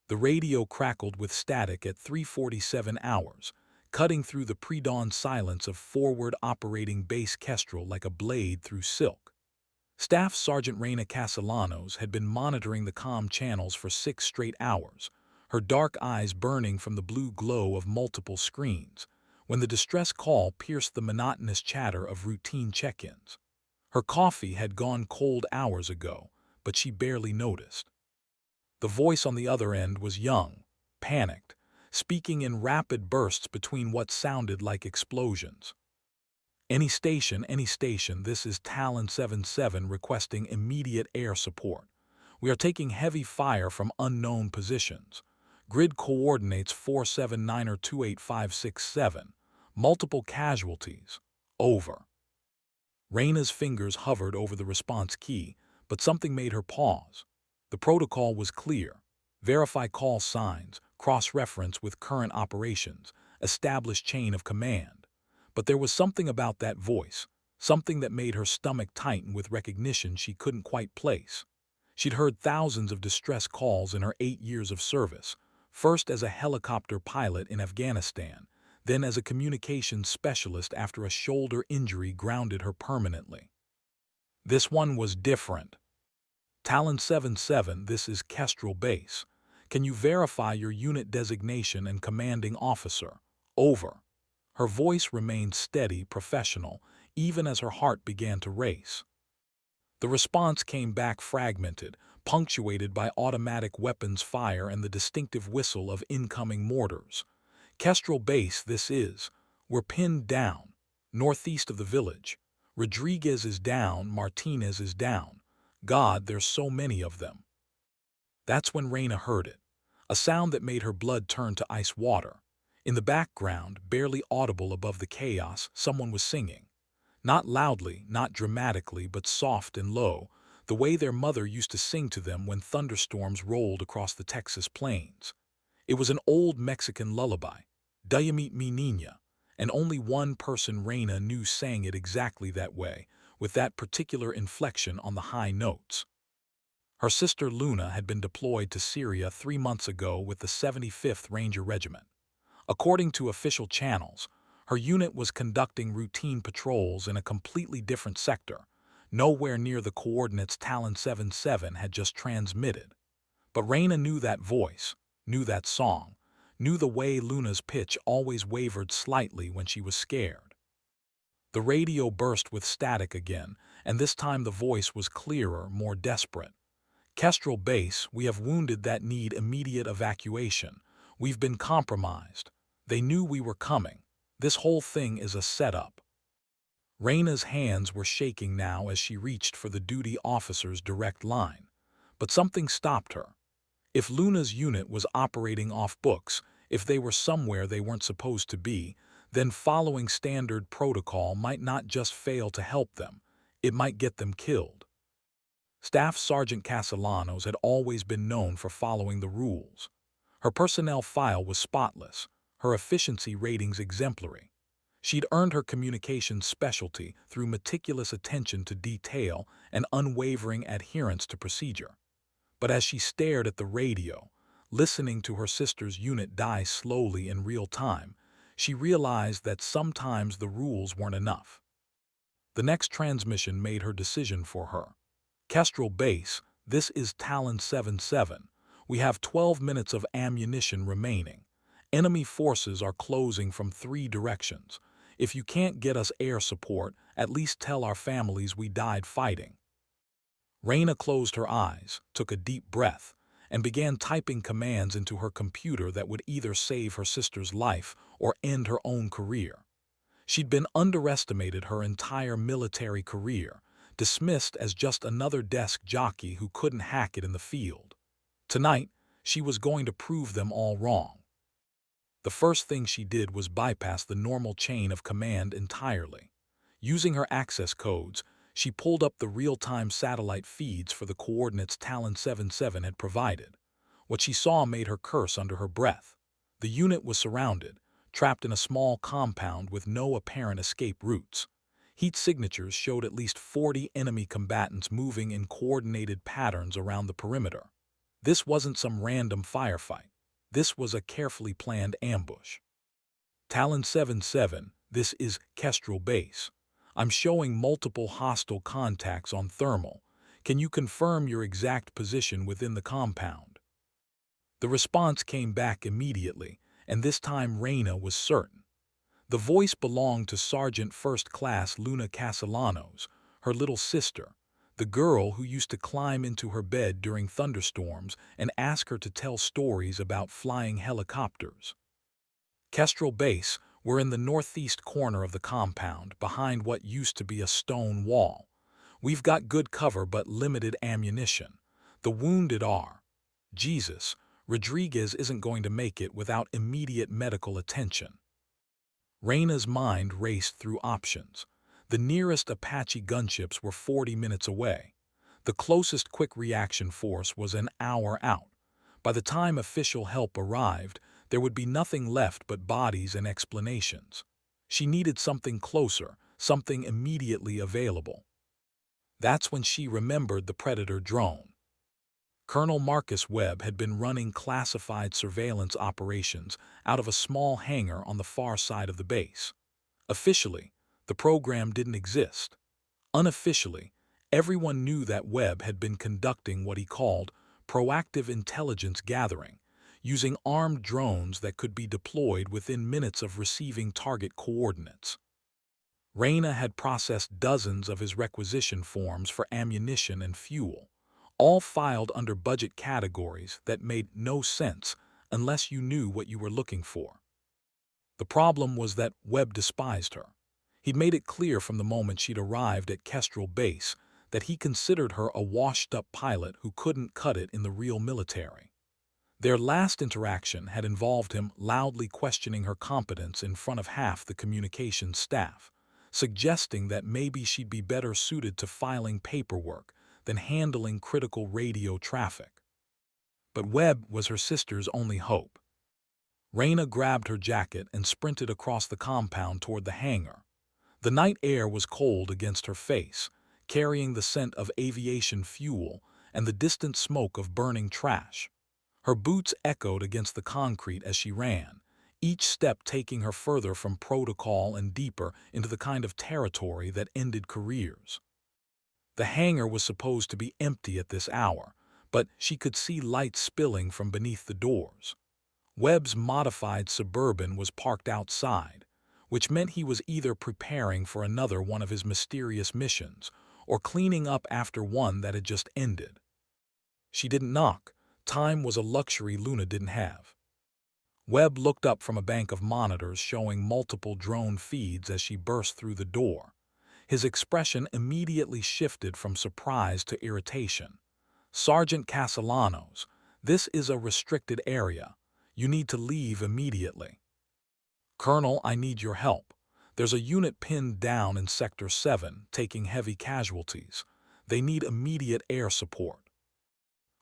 The radio crackled with static at 3:47 hours, cutting through the pre-dawn silence of forward operating base Kestrel like a blade through silk. Staff Sergeant Reina Castellanos had been monitoring the comm channels for 6 straight hours, her dark eyes burning from the blue glow of multiple screens, when the distress call pierced the monotonous chatter of routine check-ins. Her coffee had gone cold hours ago, but she barely noticed. The voice on the other end was young, panicked, speaking in rapid bursts between what sounded like explosions. Any station, this is Talon 77 requesting immediate air support. We are taking heavy fire from unknown positions. Grid coordinates 479er28567. Multiple casualties. Over. Reina's fingers hovered over the response key, but something made her pause. The protocol was clear. Verify call signs, cross-reference with current operations, establish chain of command. But there was something about that voice, something that made her stomach tighten with recognition she couldn't quite place. She'd heard thousands of distress calls in her 8 years of service, first as a helicopter pilot in Afghanistan, then as a communications specialist after a shoulder injury grounded her permanently. This one was different. Talon 77, this is Kestrel Base. Can you verify your unit designation and commanding officer? Over. Her voice remained steady, professional, even as her heart began to race. The response came back fragmented, punctuated by automatic weapons fire and the distinctive whistle of incoming mortars. Kestrel Base, this is. We're pinned down. Northeast of the village. Rodriguez is down, Martinez is down. God, there's so many of them. That's when Reina heard it. A sound that made her blood turn to ice water. In the background, barely audible above the chaos, someone was singing. Not loudly, not dramatically, but soft and low, the way their mother used to sing to them when thunderstorms rolled across the Texas plains. It was an old Mexican lullaby, Dayamit mi niña, and only one person Reina knew sang it exactly that way, with that particular inflection on the high notes. Her sister Luna had been deployed to Syria 3 months ago with the 75th Ranger Regiment. According to official channels, her unit was conducting routine patrols in a completely different sector, nowhere near the coordinates Talon 77 had just transmitted. But Reina knew that voice, knew that song, knew the way Luna's pitch always wavered slightly when she was scared. The radio burst with static again, and this time the voice was clearer, more desperate. Kestrel Base, we have wounded that need immediate evacuation. We've been compromised. They knew we were coming. This whole thing is a setup. Reina's hands were shaking now as she reached for the duty officer's direct line. But something stopped her. If Luna's unit was operating off books, if they were somewhere they weren't supposed to be, then following standard protocol might not just fail to help them, it might get them killed. Staff Sergeant Castellanos had always been known for following the rules. Her personnel file was spotless, her efficiency ratings exemplary. She'd earned her communications specialty through meticulous attention to detail and unwavering adherence to procedure. But as she stared at the radio, listening to her sister's unit die slowly in real time, she realized that sometimes the rules weren't enough. The next transmission made her decision for her. Kestrel Base, this is Talon 77. We have 12 minutes of ammunition remaining. Enemy forces are closing from 3 directions. If you can't get us air support, at least tell our families we died fighting. Reina closed her eyes, took a deep breath, and began typing commands into her computer that would either save her sister's life or end her own career. She'd been underestimated her entire military career, dismissed as just another desk jockey who couldn't hack it in the field. Tonight, she was going to prove them all wrong. The first thing she did was bypass the normal chain of command entirely. Using her access codes, she pulled up the real-time satellite feeds for the coordinates Talon 77 had provided. What she saw made her curse under her breath. The unit was surrounded, trapped in a small compound with no apparent escape routes. Heat signatures showed at least 40 enemy combatants moving in coordinated patterns around the perimeter. This wasn't some random firefight. This was a carefully planned ambush. Talon 7-7, this is Kestrel Base. I'm showing multiple hostile contacts on thermal. Can you confirm your exact position within the compound? The response came back immediately, and this time Reyna was certain. The voice belonged to Sergeant First Class Luna Castellanos, her little sister, the girl who used to climb into her bed during thunderstorms and ask her to tell stories about flying helicopters. Kestrel Base were in the northeast corner of the compound, behind what used to be a stone wall. We've got good cover but limited ammunition. The wounded are. Jesus, Rodriguez isn't going to make it without immediate medical attention. Reyna's mind raced through options. The nearest Apache gunships were 40 minutes away. The closest quick reaction force was an hour out. By the time official help arrived, there would be nothing left but bodies and explanations. She needed something closer, something immediately available. That's when she remembered the Predator drone. Colonel Marcus Webb had been running classified surveillance operations out of a small hangar on the far side of the base. Officially, the program didn't exist. Unofficially, everyone knew that Webb had been conducting what he called proactive intelligence gathering, using armed drones that could be deployed within minutes of receiving target coordinates. Reyna had processed dozens of his requisition forms for ammunition and fuel, all filed under budget categories that made no sense unless you knew what you were looking for. The problem was that Webb despised her. He'd made it clear from the moment she'd arrived at Kestrel Base that he considered her a washed-up pilot who couldn't cut it in the real military. Their last interaction had involved him loudly questioning her competence in front of half the communications staff, suggesting that maybe she'd be better suited to filing paperwork than handling critical radio traffic. But Webb was her sister's only hope. Reyna grabbed her jacket and sprinted across the compound toward the hangar. The night air was cold against her face, carrying the scent of aviation fuel and the distant smoke of burning trash. Her boots echoed against the concrete as she ran, each step taking her further from protocol and deeper into the kind of territory that ended careers. The hangar was supposed to be empty at this hour, but she could see light spilling from beneath the doors. Webb's modified Suburban was parked outside, which meant he was either preparing for another one of his mysterious missions or cleaning up after one that had just ended. She didn't knock. Time was a luxury Luna didn't have. Webb looked up from a bank of monitors showing multiple drone feeds as she burst through the door. His expression immediately shifted from surprise to irritation. "Sergeant Castellanos, this is a restricted area. You need to leave immediately." "Colonel, I need your help. There's a unit pinned down in Sector 7, taking heavy casualties. They need immediate air support."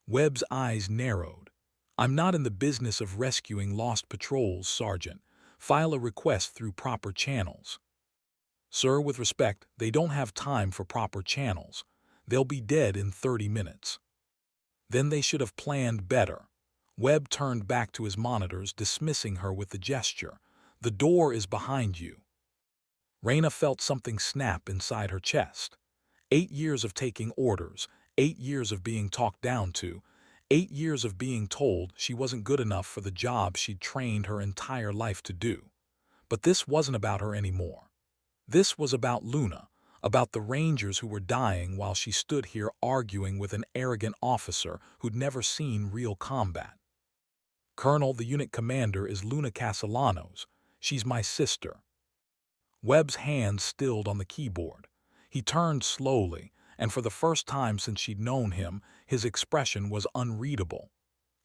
Webb's eyes narrowed. "I'm not in the business of rescuing lost patrols, Sergeant. File a request through proper channels." "Sir, with respect, they don't have time for proper channels. They'll be dead in 30 minutes. "Then they should have planned better." Webb turned back to his monitors, dismissing her with the gesture. "The door is behind you." Reyna felt something snap inside her chest. 8 years of taking orders, 8 years of being talked down to, 8 years of being told she wasn't good enough for the job she'd trained her entire life to do. But this wasn't about her anymore. This was about Luna, about the Rangers who were dying while she stood here arguing with an arrogant officer who'd never seen real combat. "Colonel, the unit commander is Luna Castellanos. She's my sister." Webb's hand stilled on the keyboard. He turned slowly, and for the first time since she'd known him, his expression was unreadable.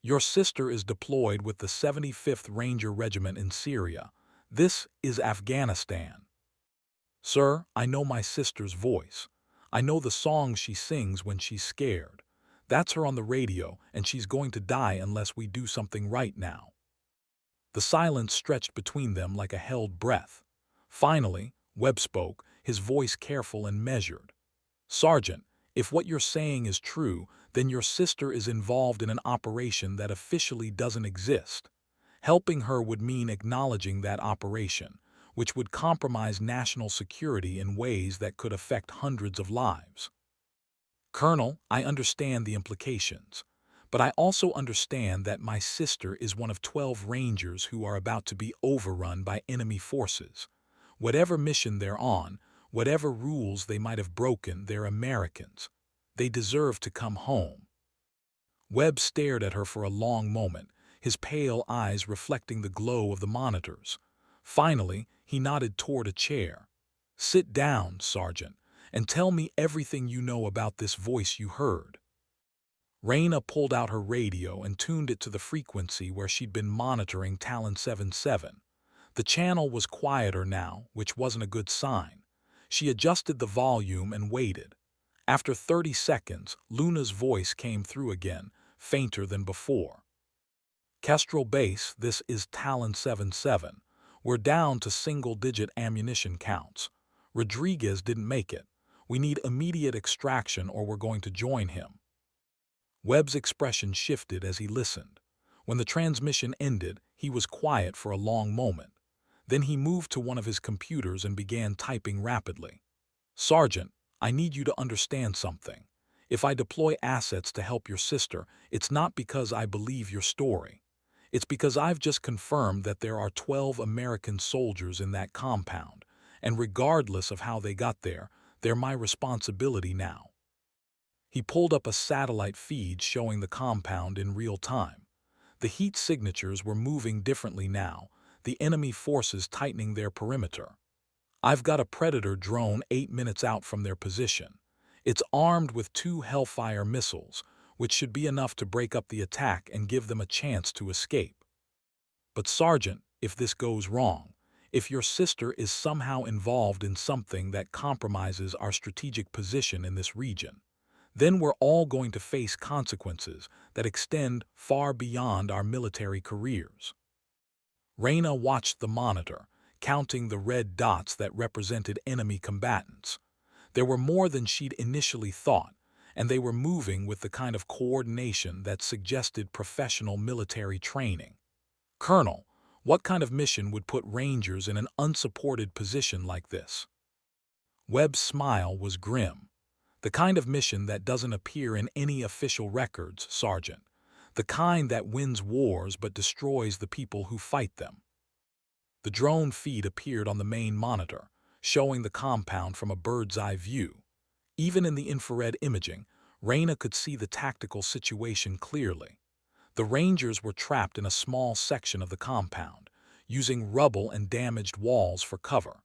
"Your sister is deployed with the 75th Ranger Regiment in Syria. This is Afghanistan." "Sir, I know my sister's voice. I know the songs she sings when she's scared. That's her on the radio, and she's going to die unless we do something right now." The silence stretched between them like a held breath. Finally, Webb spoke, his voice careful and measured. "Sergeant, if what you're saying is true, then your sister is involved in an operation that officially doesn't exist. Helping her would mean acknowledging that operation, which would compromise national security in ways that could affect hundreds of lives. Colonel, I understand the implications, but I also understand that my sister is one of 12 Rangers who are about to be overrun by enemy forces. Whatever mission they're on, whatever rules they might have broken, they're Americans. They deserve to come home. Webb stared at her for a long moment, his pale eyes reflecting the glow of the monitors. Finally, he nodded toward a chair. Sit down, Sergeant, and tell me everything you know about this voice you heard. Raina pulled out her radio and tuned it to the frequency where she'd been monitoring Talon 77. The channel was quieter now, which wasn't a good sign. She adjusted the volume and waited. After 30 seconds, Luna's voice came through again, fainter than before. Kestrel Base, this is Talon 77. We're down to single-digit ammunition counts. Rodriguez didn't make it. We need immediate extraction or we're going to join him. Webb's expression shifted as he listened. When the transmission ended, he was quiet for a long moment. Then he moved to one of his computers and began typing rapidly. Sergeant, I need you to understand something. If I deploy assets to help your sister, it's not because I believe your story. It's because I've just confirmed that there are 12 American soldiers in that compound, and regardless of how they got there, they're my responsibility now. He pulled up a satellite feed showing the compound in real time. The heat signatures were moving differently now, the enemy forces tightening their perimeter. I've got a Predator drone 8 minutes out from their position. It's armed with 2 Hellfire missiles, which should be enough to break up the attack and give them a chance to escape. But Sergeant, if this goes wrong, if your sister is somehow involved in something that compromises our strategic position in this region, then we're all going to face consequences that extend far beyond our military careers. Raina watched the monitor, counting the red dots that represented enemy combatants. There were more than she'd initially thought, and they were moving with the kind of coordination that suggested professional military training. Colonel, what kind of mission would put Rangers in an unsupported position like this? Webb's smile was grim. The kind of mission that doesn't appear in any official records, Sergeant. The kind that wins wars but destroys the people who fight them. The drone feed appeared on the main monitor, showing the compound from a bird's-eye view. Even in the infrared imaging, Raina could see the tactical situation clearly. The Rangers were trapped in a small section of the compound, using rubble and damaged walls for cover.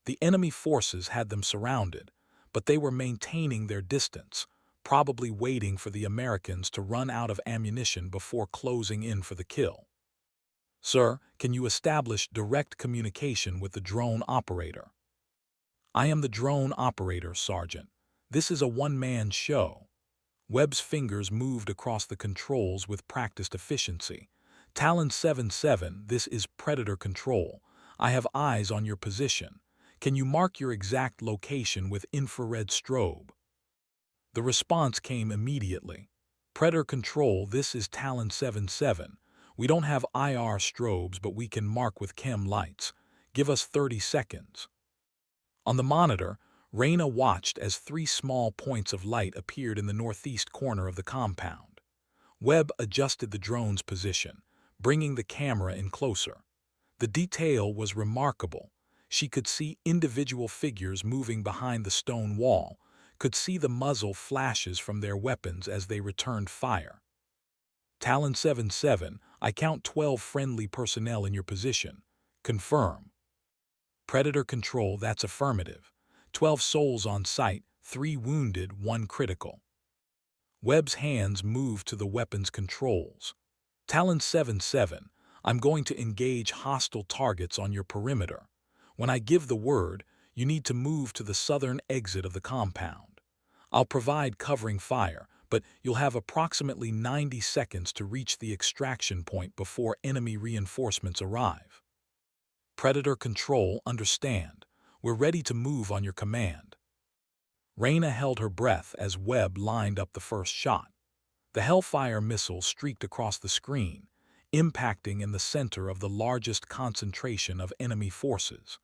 The enemy forces had them surrounded, but they were maintaining their distance, probably waiting for the Americans to run out of ammunition before closing in for the kill. Sir, can you establish direct communication with the drone operator? I am the drone operator, Sergeant. This is a one-man show. Webb's fingers moved across the controls with practiced efficiency. Talon 77, this is Predator Control. I have eyes on your position. Can you mark your exact location with infrared strobe? The response came immediately. Predator Control, this is Talon 77. We don't have IR strobes, but we can mark with chem lights. Give us 30 seconds. On the monitor, Raina watched as 3 small points of light appeared in the northeast corner of the compound. Webb adjusted the drone's position, bringing the camera in closer. The detail was remarkable. She could see individual figures moving behind the stone wall, could see the muzzle flashes from their weapons as they returned fire. Talon 77, I count 12 friendly personnel in your position. Confirm. Predator Control, that's affirmative. 12 souls on site, 3 wounded, 1 critical. Webb's hands moved to the weapons controls. Talon 77, I'm going to engage hostile targets on your perimeter. When I give the word, you need to move to the southern exit of the compound. I'll provide covering fire, but you'll have approximately 90 seconds to reach the extraction point before enemy reinforcements arrive. Predator Control, understand. We're ready to move on your command. Raina held her breath as Webb lined up the first shot. The Hellfire missile streaked across the screen, impacting in the center of the largest concentration of enemy forces.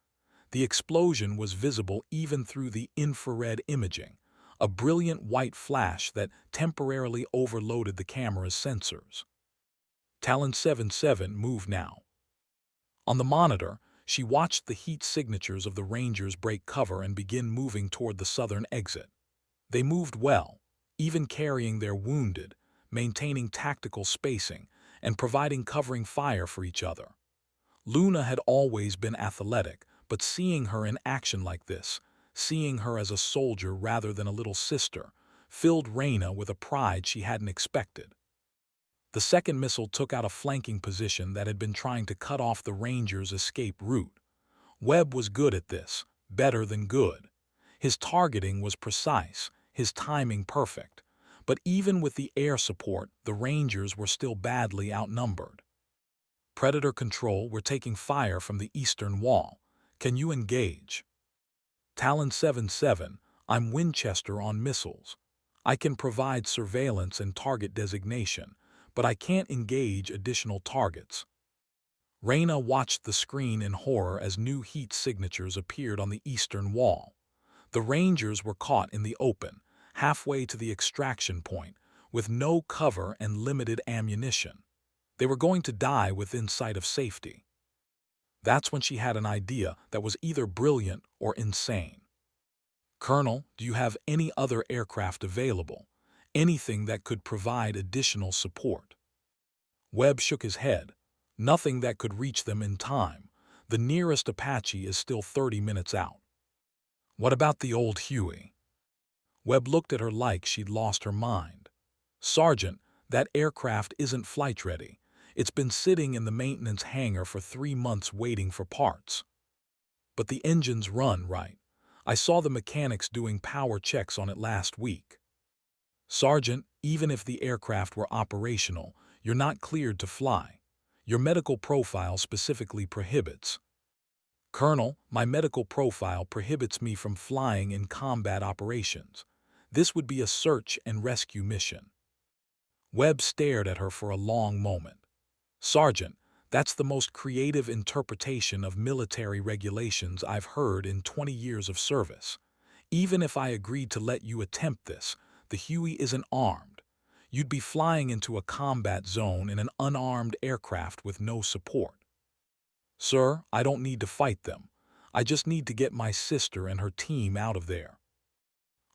The explosion was visible even through the infrared imaging, a brilliant white flash that temporarily overloaded the camera's sensors. Talon 77 moved now. On the monitor, she watched the heat signatures of the Rangers break cover and begin moving toward the southern exit. They moved well, even carrying their wounded, maintaining tactical spacing, and providing covering fire for each other. Luna had always been athletic, but seeing her in action like this, seeing her as a soldier rather than a little sister, filled Reyna with a pride she hadn't expected. The second missile took out a flanking position that had been trying to cut off the Rangers' escape route. Webb was good at this, better than good. His targeting was precise, his timing perfect. But even with the air support, the Rangers were still badly outnumbered. Predator Control, we're taking fire from the eastern wall. Can you engage? Talon 77, I'm Winchester on missiles. I can provide surveillance and target designation, but I can't engage additional targets. Reyna watched the screen in horror as new heat signatures appeared on the eastern wall. The Rangers were caught in the open, halfway to the extraction point, with no cover and limited ammunition. They were going to die within sight of safety. That's when she had an idea that was either brilliant or insane. Colonel, do you have any other aircraft available? Anything that could provide additional support? Webb shook his head. Nothing that could reach them in time. The nearest Apache is still 30 minutes out. What about the old Huey? Webb looked at her like she'd lost her mind. Sergeant, that aircraft isn't flight ready. It's been sitting in the maintenance hangar for 3 months waiting for parts. But the engines run, right? I saw the mechanics doing power checks on it last week. Sergeant, even if the aircraft were operational, you're not cleared to fly. Your medical profile specifically prohibits. Colonel, my medical profile prohibits me from flying in combat operations. This would be a search and rescue mission. Webb stared at her for a long moment. Sergeant, that's the most creative interpretation of military regulations I've heard in 20 years of service. Even if I agreed to let you attempt this, the Huey isn't armed. You'd be flying into a combat zone in an unarmed aircraft with no support. Sir, I don't need to fight them. I just need to get my sister and her team out of there.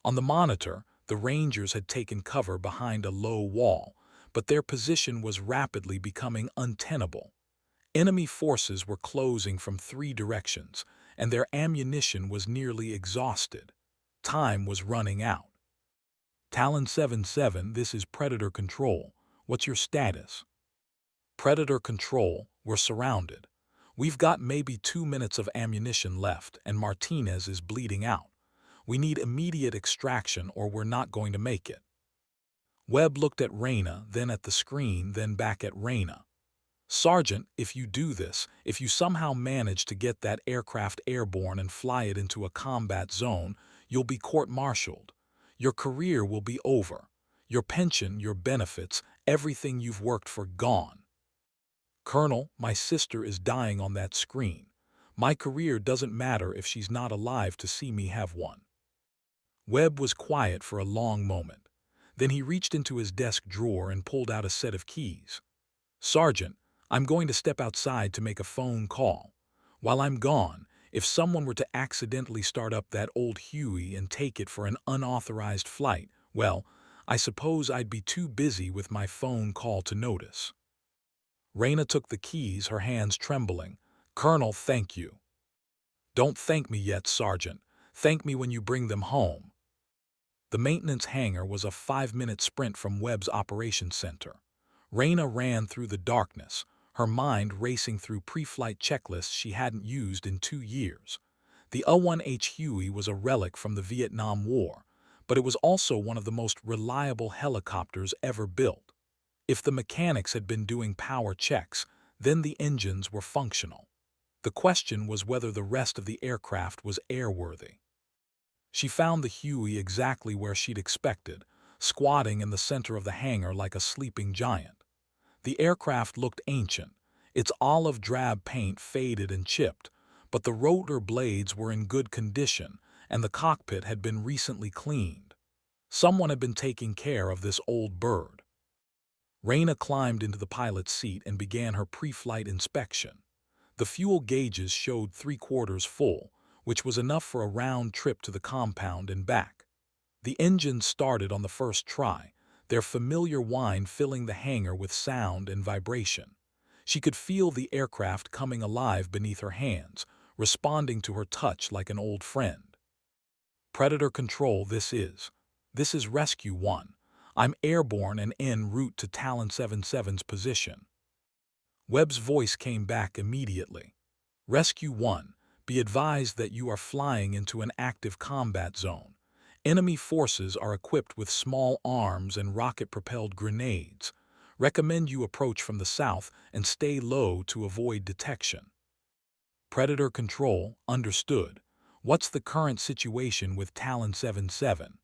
On the monitor, the Rangers had taken cover behind a low wall, but their position was rapidly becoming untenable. Enemy forces were closing from 3 directions, and their ammunition was nearly exhausted. Time was running out. Talon 77, this is Predator Control. What's your status? Predator Control, we're surrounded. We've got maybe 2 minutes of ammunition left, and Martinez is bleeding out. We need immediate extraction or we're not going to make it. Webb looked at Reyna, then at the screen, then back at Reyna. Sergeant, if you do this, if you somehow manage to get that aircraft airborne and fly it into a combat zone, you'll be court-martialed. Your career will be over. Your pension, your benefits, everything you've worked for gone. Colonel, my sister is dying on that screen. My career doesn't matter if she's not alive to see me have one. Webb was quiet for a long moment. Then he reached into his desk drawer and pulled out a set of keys. Sergeant, I'm going to step outside to make a phone call. While I'm gone, if someone were to accidentally start up that old Huey and take it for an unauthorized flight, well, I suppose I'd be too busy with my phone call to notice. Reyna took the keys, her hands trembling. Colonel, thank you. Don't thank me yet, Sergeant. Thank me when you bring them home. The maintenance hangar was a 5-minute sprint from Webb's operations center. Reyna ran through the darkness, her mind racing through pre-flight checklists she hadn't used in 2 years. The A-1H Huey was a relic from the Vietnam War, but it was also one of the most reliable helicopters ever built. If the mechanics had been doing power checks, then the engines were functional. The question was whether the rest of the aircraft was airworthy. She found the Huey exactly where she'd expected, squatting in the center of the hangar like a sleeping giant. The aircraft looked ancient, its olive-drab paint faded and chipped, but the rotor blades were in good condition and the cockpit had been recently cleaned. Someone had been taking care of this old bird. Raina climbed into the pilot's seat and began her pre-flight inspection. The fuel gauges showed 3/4 full, which was enough for a round trip to the compound and back. The engines started on the first try, their familiar whine filling the hangar with sound and vibration. She could feel the aircraft coming alive beneath her hands, responding to her touch like an old friend. Predator Control, this is Rescue 1. I'm airborne and en route to Talon 77's position. Webb's voice came back immediately. Rescue 1, be advised that you are flying into an active combat zone. Enemy forces are equipped with small arms and rocket-propelled grenades. Recommend you approach from the south and stay low to avoid detection. Predator Control, understood. What's the current situation with Talon 77?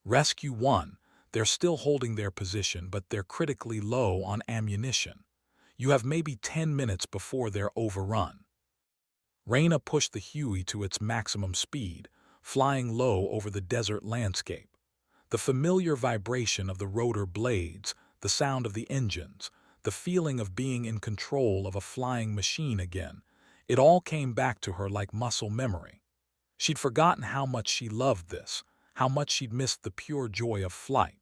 Rescue 1, they're still holding their position, but they're critically low on ammunition. You have maybe 10 minutes before they're overrun. Raina pushed the Huey to its maximum speed, flying low over the desert landscape. The familiar vibration of the rotor blades, the sound of the engines, the feeling of being in control of a flying machine again, it all came back to her like muscle memory. She'd forgotten how much she loved this, how much she'd missed the pure joy of flight.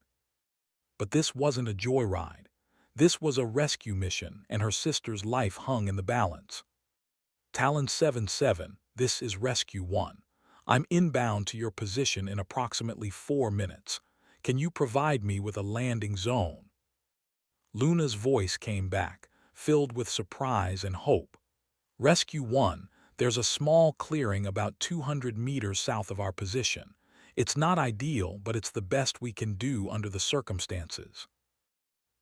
But this wasn't a joyride. This was a rescue mission, and her sister's life hung in the balance. Talon 77, this is Rescue 1. I'm inbound to your position in approximately 4 minutes. Can you provide me with a landing zone? Luna's voice came back, filled with surprise and hope. Rescue 1, there's a small clearing about 200 meters south of our position. It's not ideal, but it's the best we can do under the circumstances.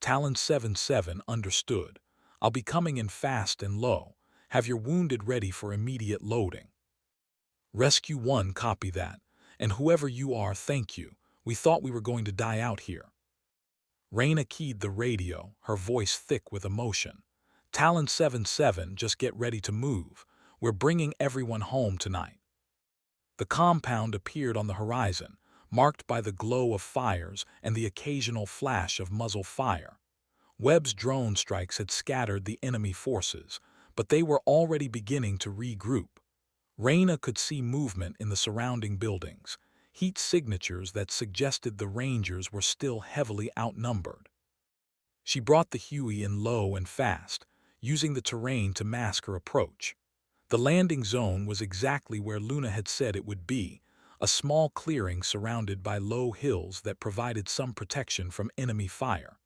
Talon 77, understood. I'll be coming in fast and low. Have your wounded ready for immediate loading. Rescue 1, copy that. And whoever you are, thank you. We thought we were going to die out here. Raina keyed the radio, her voice thick with emotion. Talon 77, just get ready to move. We're bringing everyone home tonight. The compound appeared on the horizon, marked by the glow of fires and the occasional flash of muzzle fire. Webb's drone strikes had scattered the enemy forces, but they were already beginning to regroup. Raina could see movement in the surrounding buildings, heat signatures that suggested the Rangers were still heavily outnumbered. She brought the Huey in low and fast, using the terrain to mask her approach. The landing zone was exactly where Luna had said it would be, a small clearing surrounded by low hills that provided some protection from enemy fire.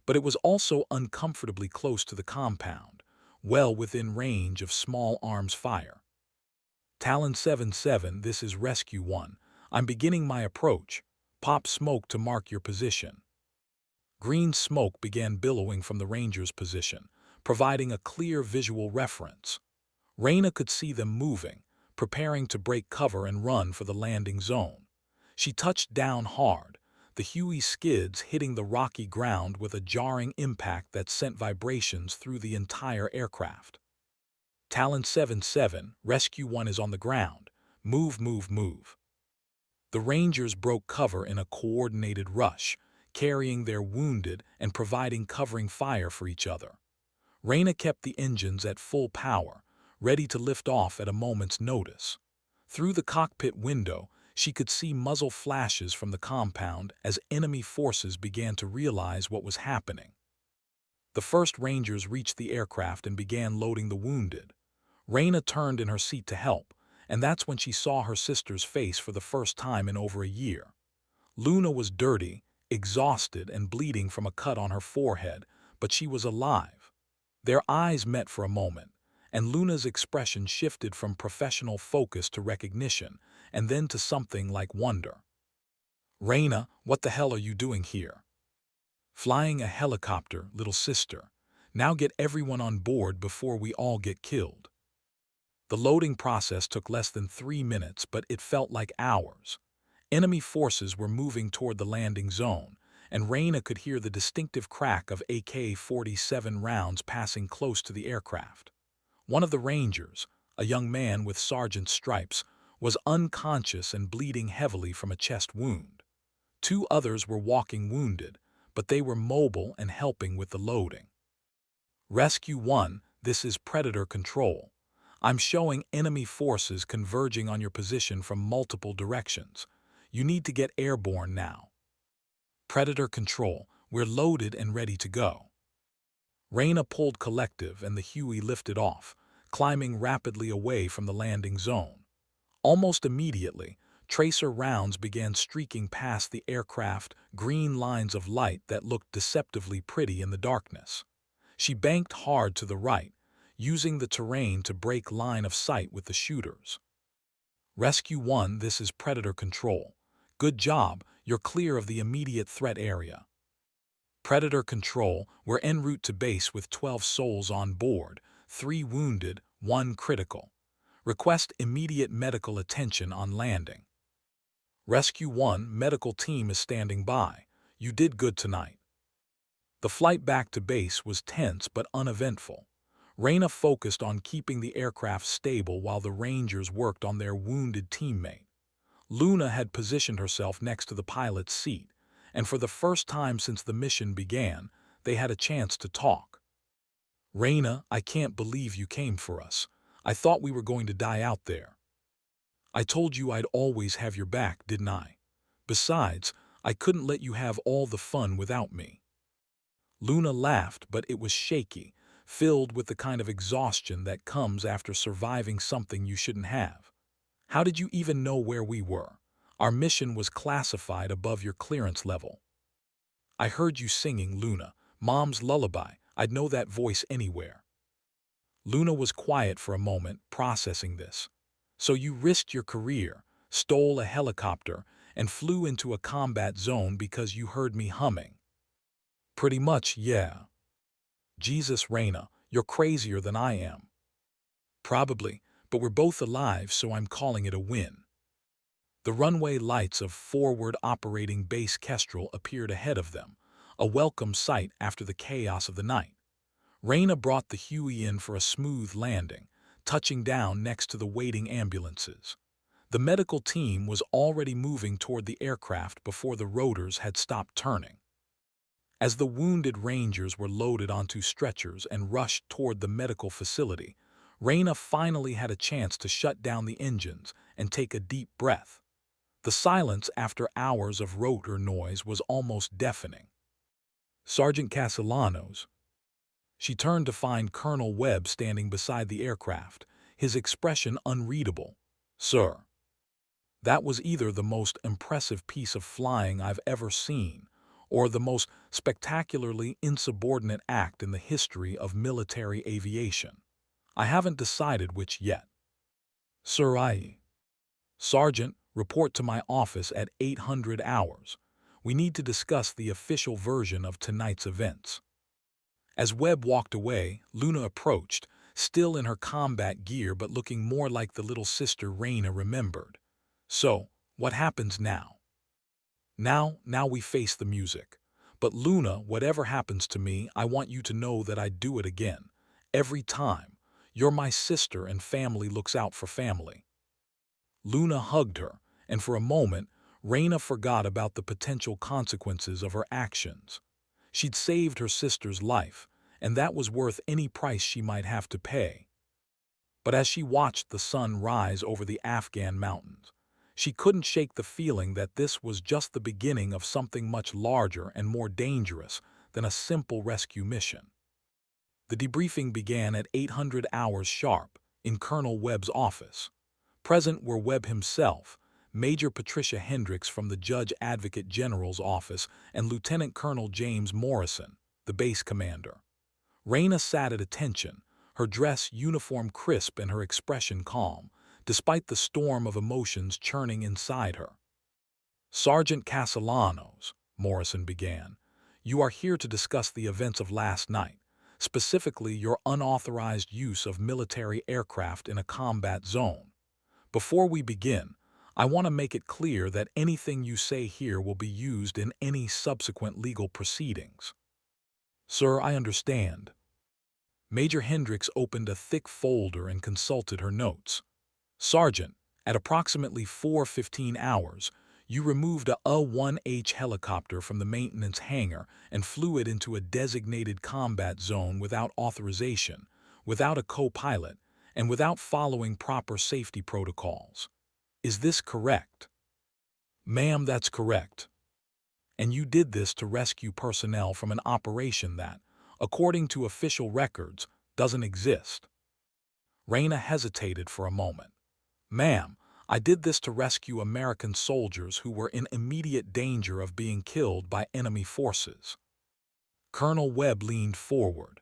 But it was also uncomfortably close to the compound, well within range of small arms fire. Talon 77, this is Rescue 1. I'm beginning my approach. Pop smoke to mark your position. Green smoke began billowing from the Rangers' position, providing a clear visual reference. Raina could see them moving, preparing to break cover and run for the landing zone. She touched down hard, the Huey skids hitting the rocky ground with a jarring impact that sent vibrations through the entire aircraft. Talon 77, Rescue 1 is on the ground. Move, move, move. The Rangers broke cover in a coordinated rush, carrying their wounded and providing covering fire for each other. Raina kept the engines at full power, ready to lift off at a moment's notice. Through the cockpit window, she could see muzzle flashes from the compound as enemy forces began to realize what was happening. The first Rangers reached the aircraft and began loading the wounded. Raina turned in her seat to help, and that's when she saw her sister's face for the first time in over a year. Luna was dirty, exhausted, and bleeding from a cut on her forehead, but she was alive. Their eyes met for a moment, and Luna's expression shifted from professional focus to recognition, and then to something like wonder. Raina, what the hell are you doing here? Flying a helicopter, little sister. Now get everyone on board before we all get killed. The loading process took less than 3 minutes, but it felt like hours. Enemy forces were moving toward the landing zone, and Reyna could hear the distinctive crack of AK-47 rounds passing close to the aircraft. One of the Rangers, a young man with sergeant's stripes, was unconscious and bleeding heavily from a chest wound. Two others were walking wounded, but they were mobile and helping with the loading. Rescue 1, this is Predator Control. I'm showing enemy forces converging on your position from multiple directions. You need to get airborne now. Predator Control, we're loaded and ready to go. Reyna pulled collective and the Huey lifted off, climbing rapidly away from the landing zone. Almost immediately, tracer rounds began streaking past the aircraft, green lines of light that looked deceptively pretty in the darkness. She banked hard to the right, using the terrain to break line of sight with the shooters. Rescue 1, this is Predator Control. Good job, you're clear of the immediate threat area. Predator Control, we're en route to base with 12 souls on board, 3 wounded, 1 critical. Request immediate medical attention on landing. Rescue 1, medical team is standing by. You did good tonight. The flight back to base was tense but uneventful. Reyna focused on keeping the aircraft stable while the Rangers worked on their wounded teammate. Luna had positioned herself next to the pilot's seat, and for the first time since the mission began, they had a chance to talk. Reyna, I can't believe you came for us. I thought we were going to die out there. I told you I'd always have your back, didn't I? Besides, I couldn't let you have all the fun without me. Luna laughed, but it was shaky, filled with the kind of exhaustion that comes after surviving something you shouldn't have. How did you even know where we were? Our mission was classified above your clearance level. I heard you singing, Luna, Mom's lullaby. I'd know that voice anywhere. Luna was quiet for a moment, processing this. So you risked your career, stole a helicopter, and flew into a combat zone because you heard me humming. Pretty much, yeah. Jesus, Reyna, you're crazier than I am. Probably, but we're both alive, so I'm calling it a win. The runway lights of forward operating base Kestrel appeared ahead of them, a welcome sight after the chaos of the night. Reyna brought the Huey in for a smooth landing, touching down next to the waiting ambulances. The medical team was already moving toward the aircraft before the rotors had stopped turning. As the wounded Rangers were loaded onto stretchers and rushed toward the medical facility, Reyna finally had a chance to shut down the engines and take a deep breath. The silence after hours of rotor noise was almost deafening. Sergeant Castellanos. She turned to find Colonel Webb standing beside the aircraft, his expression unreadable. Sir. That was either the most impressive piece of flying I've ever seen, or the most spectacularly insubordinate act in the history of military aviation. I haven't decided which yet. Sir, Sergeant, report to my office at 800 hours. We need to discuss the official version of tonight's events. As Webb walked away, Luna approached, still in her combat gear but looking more like the little sister Reyna remembered. So, what happens now? Now we face the music. But Luna, whatever happens to me, I want you to know that I'd do it again. Every time. You're my sister and family looks out for family. Luna hugged her, and for a moment, Reyna forgot about the potential consequences of her actions. She'd saved her sister's life, and that was worth any price she might have to pay. But as she watched the sun rise over the Afghan mountains, she couldn't shake the feeling that this was just the beginning of something much larger and more dangerous than a simple rescue mission. The debriefing began at 800 hours sharp in Colonel Webb's office. Present were Webb himself, Major Patricia Hendricks from the Judge Advocate General's office, and Lieutenant Colonel James Morrison, the base commander. Reyna sat at attention, her dress uniform crisp and her expression calm, despite the storm of emotions churning inside her. Sergeant Castellanos, Morrison began, you are here to discuss the events of last night, specifically your unauthorized use of military aircraft in a combat zone. Before we begin, I want to make it clear that anything you say here will be used in any subsequent legal proceedings. Sir, I understand. Major Hendricks opened a thick folder and consulted her notes. Sergeant, at approximately 4:15 hours, you removed a A-1H helicopter from the maintenance hangar and flew it into a designated combat zone without authorization, without a co-pilot, and without following proper safety protocols. Is this correct? Ma'am, that's correct. And you did this to rescue personnel from an operation that, according to official records, doesn't exist. Raina hesitated for a moment. Ma'am, I did this to rescue American soldiers who were in immediate danger of being killed by enemy forces. Colonel Webb leaned forward.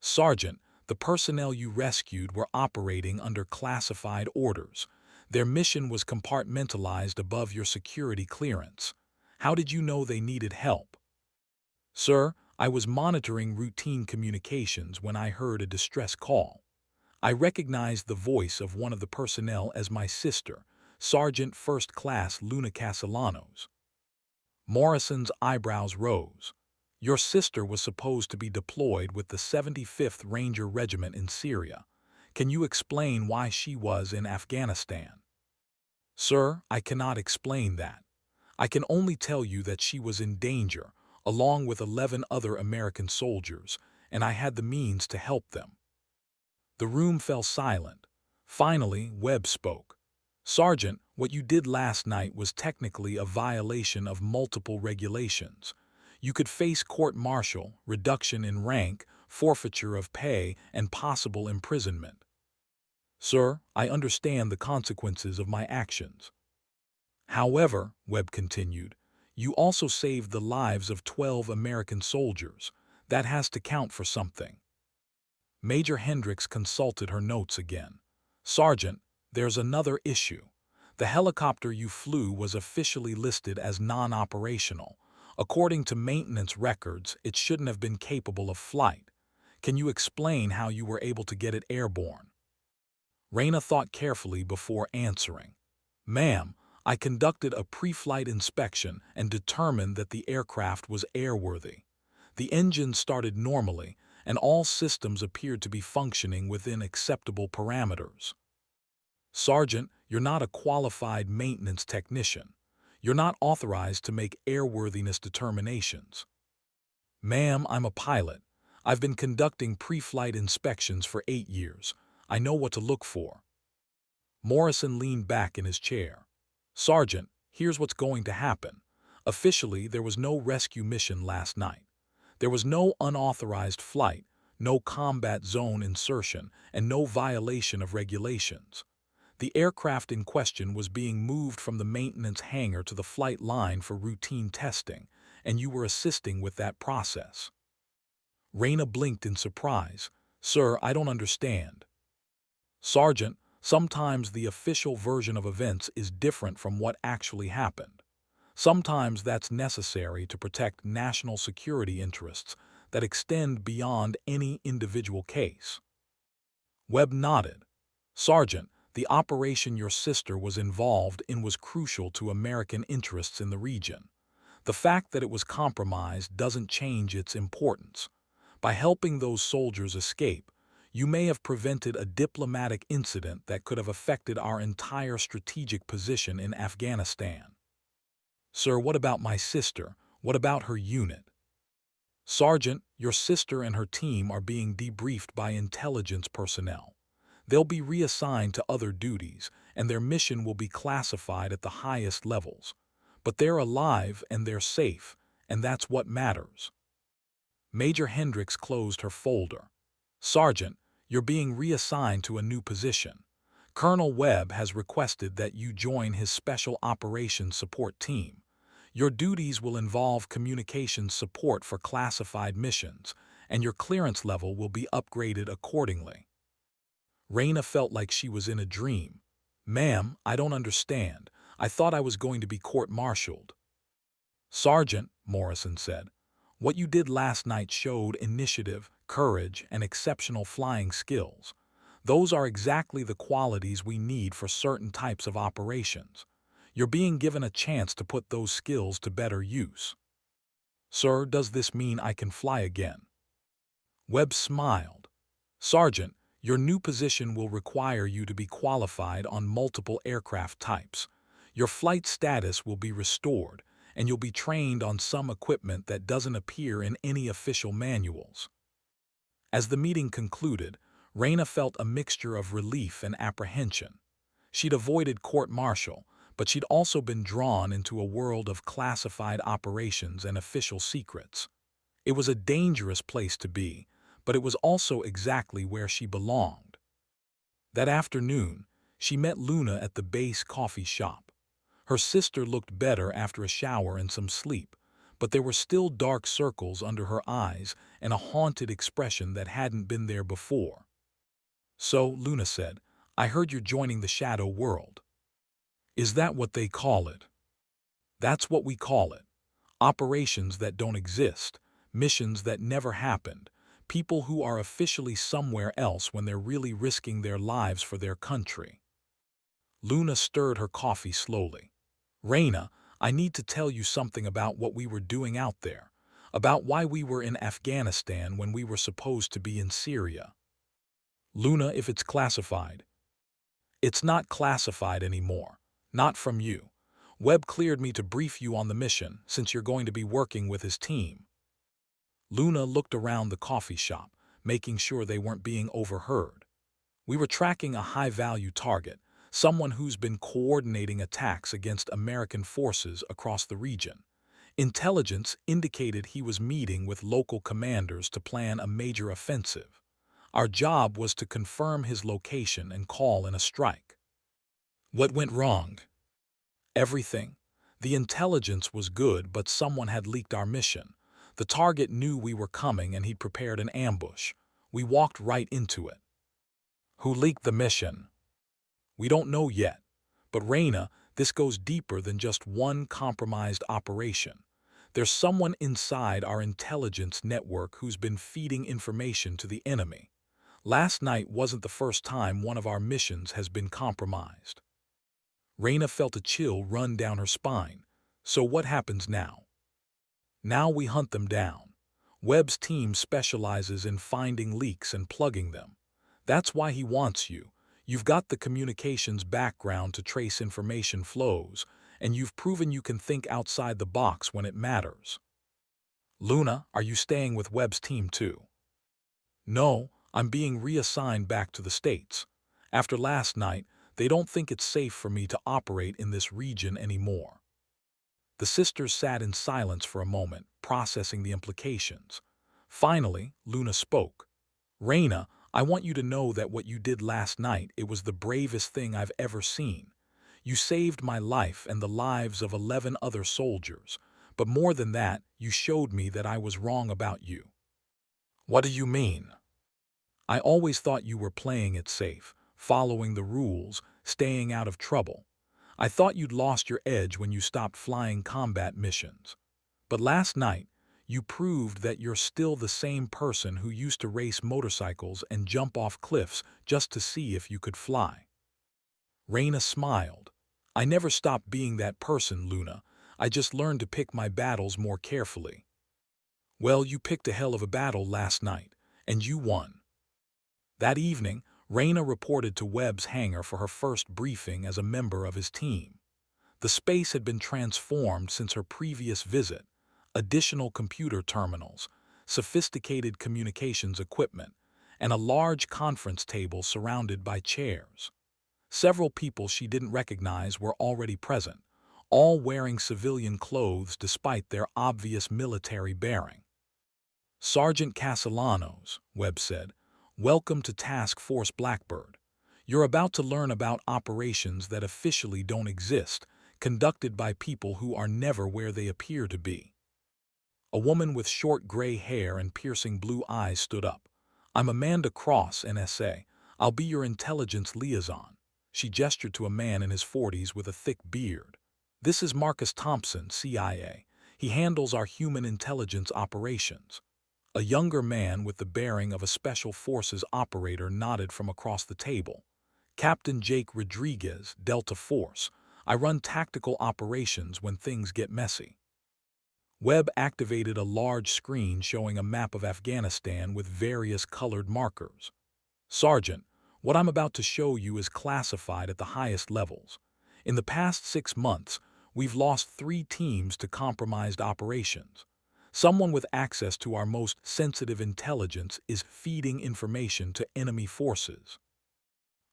Sergeant, the personnel you rescued were operating under classified orders. Their mission was compartmentalized above your security clearance. How did you know they needed help? Sir, I was monitoring routine communications when I heard a distress call. I recognized the voice of one of the personnel as my sister, Sergeant First Class Luna Castellanos. Morrison's eyebrows rose. Your sister was supposed to be deployed with the 75th Ranger Regiment in Syria. Can you explain why she was in Afghanistan? Sir, I cannot explain that. I can only tell you that she was in danger, along with 11 other American soldiers, and I had the means to help them. The room fell silent. Finally, Webb spoke. Sergeant, what you did last night was technically a violation of multiple regulations. You could face court-martial, reduction in rank, forfeiture of pay, and possible imprisonment. Sir, I understand the consequences of my actions. However, Webb continued, you also saved the lives of 12 American soldiers. That has to count for something. Major Hendricks consulted her notes again. Sergeant, there's another issue. The helicopter you flew was officially listed as non-operational. According to maintenance records, it shouldn't have been capable of flight. Can you explain how you were able to get it airborne? Raina thought carefully before answering. Ma'am, I conducted a pre-flight inspection and determined that the aircraft was airworthy. The engine started normally, and all systems appeared to be functioning within acceptable parameters. Sergeant, you're not a qualified maintenance technician. You're not authorized to make airworthiness determinations. Ma'am, I'm a pilot. I've been conducting pre-flight inspections for 8 years. I know what to look for. Morrison leaned back in his chair. Sergeant, here's what's going to happen. Officially, there was no rescue mission last night. There was no unauthorized flight, no combat zone insertion, and no violation of regulations. The aircraft in question was being moved from the maintenance hangar to the flight line for routine testing, and you were assisting with that process. Raina blinked in surprise. Sir, I don't understand. Sergeant, sometimes the official version of events is different from what actually happened. Sometimes that's necessary to protect national security interests that extend beyond any individual case. Webb nodded. Sergeant, the operation your sister was involved in was crucial to American interests in the region. The fact that it was compromised doesn't change its importance. By helping those soldiers escape, you may have prevented a diplomatic incident that could have affected our entire strategic position in Afghanistan. Sir, what about my sister? What about her unit? Sergeant, your sister and her team are being debriefed by intelligence personnel. They'll be reassigned to other duties, and their mission will be classified at the highest levels. But they're alive and they're safe, and that's what matters. Major Hendricks closed her folder. Sergeant, you're being reassigned to a new position. Colonel Webb has requested that you join his Special Operations Support Team. Your duties will involve communications support for classified missions, and your clearance level will be upgraded accordingly. Raina felt like she was in a dream. Ma'am, I don't understand. I thought I was going to be court-martialed. Sergeant, Morrison said, what you did last night showed initiative, courage, and exceptional flying skills. Those are exactly the qualities we need for certain types of operations. You're being given a chance to put those skills to better use. Sir, does this mean I can fly again? Webb smiled. Sergeant, your new position will require you to be qualified on multiple aircraft types. Your flight status will be restored, and you'll be trained on some equipment that doesn't appear in any official manuals. As the meeting concluded, Raina felt a mixture of relief and apprehension. She'd avoided court-martial, but she'd also been drawn into a world of classified operations and official secrets. It was a dangerous place to be, but it was also exactly where she belonged. That afternoon, she met Luna at the base coffee shop. Her sister looked better after a shower and some sleep, but there were still dark circles under her eyes and a haunted expression that hadn't been there before. So, Luna said, I heard you're joining the Shadow World. Is that what they call it? That's what we call it. Operations that don't exist, missions that never happened, people who are officially somewhere else when they're really risking their lives for their country. Luna stirred her coffee slowly. Raina, I need to tell you something about what we were doing out there, about why we were in Afghanistan when we were supposed to be in Syria. Luna, if it's classified. It's not classified anymore. Not from you. Webb cleared me to brief you on the mission, since you're going to be working with his team. Luna looked around the coffee shop, making sure they weren't being overheard. We were tracking a high-value target, someone who's been coordinating attacks against American forces across the region. Intelligence indicated he was meeting with local commanders to plan a major offensive. Our job was to confirm his location and call in a strike. What went wrong? Everything. The intelligence was good, but someone had leaked our mission. The target knew we were coming and he'd prepared an ambush. We walked right into it. Who leaked the mission? We don't know yet. But Raina, this goes deeper than just one compromised operation. There's someone inside our intelligence network who's been feeding information to the enemy. Last night wasn't the first time one of our missions has been compromised. Raina felt a chill run down her spine. So what happens now? Now we hunt them down. Webb's team specializes in finding leaks and plugging them. That's why he wants you. You've got the communications background to trace information flows, and you've proven you can think outside the box when it matters. Luna, are you staying with Webb's team too? No, I'm being reassigned back to the States. After last night, they don't think it's safe for me to operate in this region anymore. The sisters sat in silence for a moment, processing the implications. Finally, Luna spoke. Raina, I want you to know that what you did last night, it was the bravest thing I've ever seen. You saved my life and the lives of 11 other soldiers, but more than that, you showed me that I was wrong about you. What do you mean? I always thought you were playing it safe, following the rules, staying out of trouble. I thought you'd lost your edge when you stopped flying combat missions. But last night, you proved that you're still the same person who used to race motorcycles and jump off cliffs just to see if you could fly. Raina smiled. I never stopped being that person, Luna. I just learned to pick my battles more carefully. Well, you picked a hell of a battle last night, and you won. That evening, Raina reported to Webb's hangar for her first briefing as a member of his team. The space had been transformed since her previous visit. Additional computer terminals, sophisticated communications equipment, and a large conference table surrounded by chairs. Several people she didn't recognize were already present, all wearing civilian clothes despite their obvious military bearing. Sergeant Castellanos, Webb said, welcome to Task Force Blackbird. You're about to learn about operations that officially don't exist, conducted by people who are never where they appear to be. A woman with short gray hair and piercing blue eyes stood up. I'm Amanda Cross, NSA. I'll be your intelligence liaison. She gestured to a man in his 40s with a thick beard. This is Marcus Thompson, CIA. He handles our human intelligence operations. A younger man with the bearing of a Special Forces operator nodded from across the table. Captain Jake Rodriguez, Delta Force. I run tactical operations when things get messy. Webb activated a large screen showing a map of Afghanistan with various colored markers. Sergeant, what I'm about to show you is classified at the highest levels. In the past 6 months, we've lost 3 teams to compromised operations. Someone with access to our most sensitive intelligence is feeding information to enemy forces.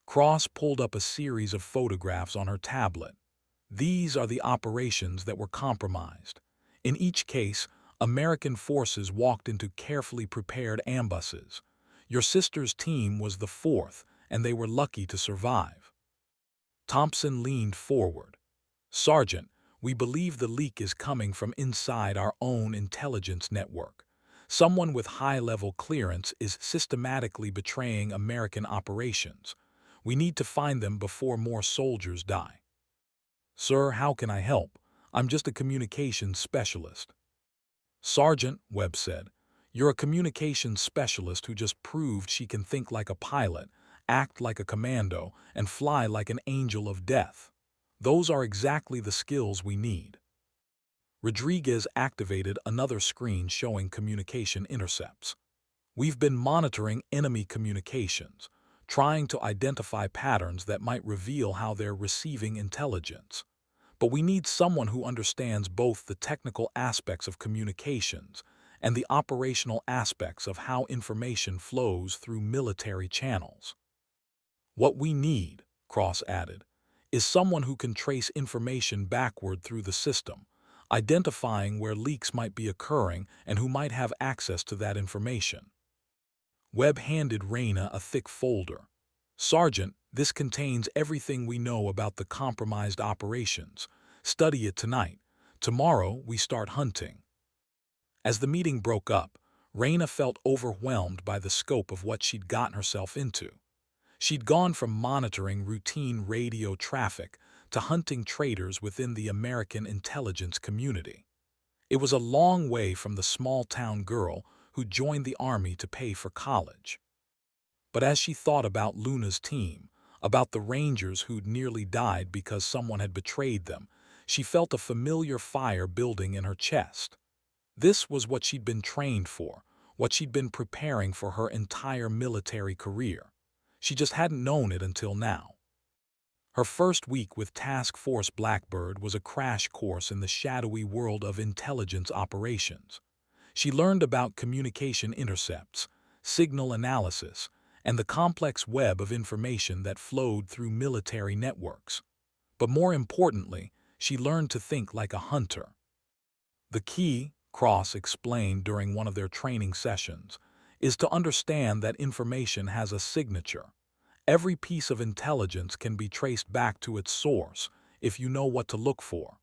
Cross pulled up a series of photographs on her tablet. These are the operations that were compromised. In each case, American forces walked into carefully prepared ambushes. Your sister's team was the 4th, and they were lucky to survive. Thompson leaned forward. Sergeant, we believe the leak is coming from inside our own intelligence network. Someone with high-level clearance is systematically betraying American operations. We need to find them before more soldiers die. Sir, how can I help? I'm just a communications specialist. Sergeant, Webb said, you're a communications specialist who just proved she can think like a pilot, act like a commando, and fly like an angel of death. Those are exactly the skills we need. Rodriguez activated another screen showing communication intercepts. We've been monitoring enemy communications, trying to identify patterns that might reveal how they're receiving intelligence. But we need someone who understands both the technical aspects of communications and the operational aspects of how information flows through military channels. What we need, Cross added, is someone who can trace information backward through the system, identifying where leaks might be occurring and who might have access to that information. Webb handed Reyna a thick folder. Sergeant, this contains everything we know about the compromised operations. Study it tonight. Tomorrow, we start hunting. As the meeting broke up, Reyna felt overwhelmed by the scope of what she'd gotten herself into. She'd gone from monitoring routine radio traffic to hunting traitors within the American intelligence community. It was a long way from the small-town girl who joined the army to pay for college. But as she thought about Luna's team, about the Rangers who'd nearly died because someone had betrayed them, she felt a familiar fire building in her chest. This was what she'd been trained for, what she'd been preparing for her entire military career. She just hadn't known it until now. Her first week with Task Force Blackbird was a crash course in the shadowy world of intelligence operations. She learned about communication intercepts, signal analysis, and the complex web of information that flowed through military networks. But more importantly, she learned to think like a hunter. The key, Cross explained during one of their training sessions, is to understand that information has a signature. Every piece of intelligence can be traced back to its source if you know what to look for.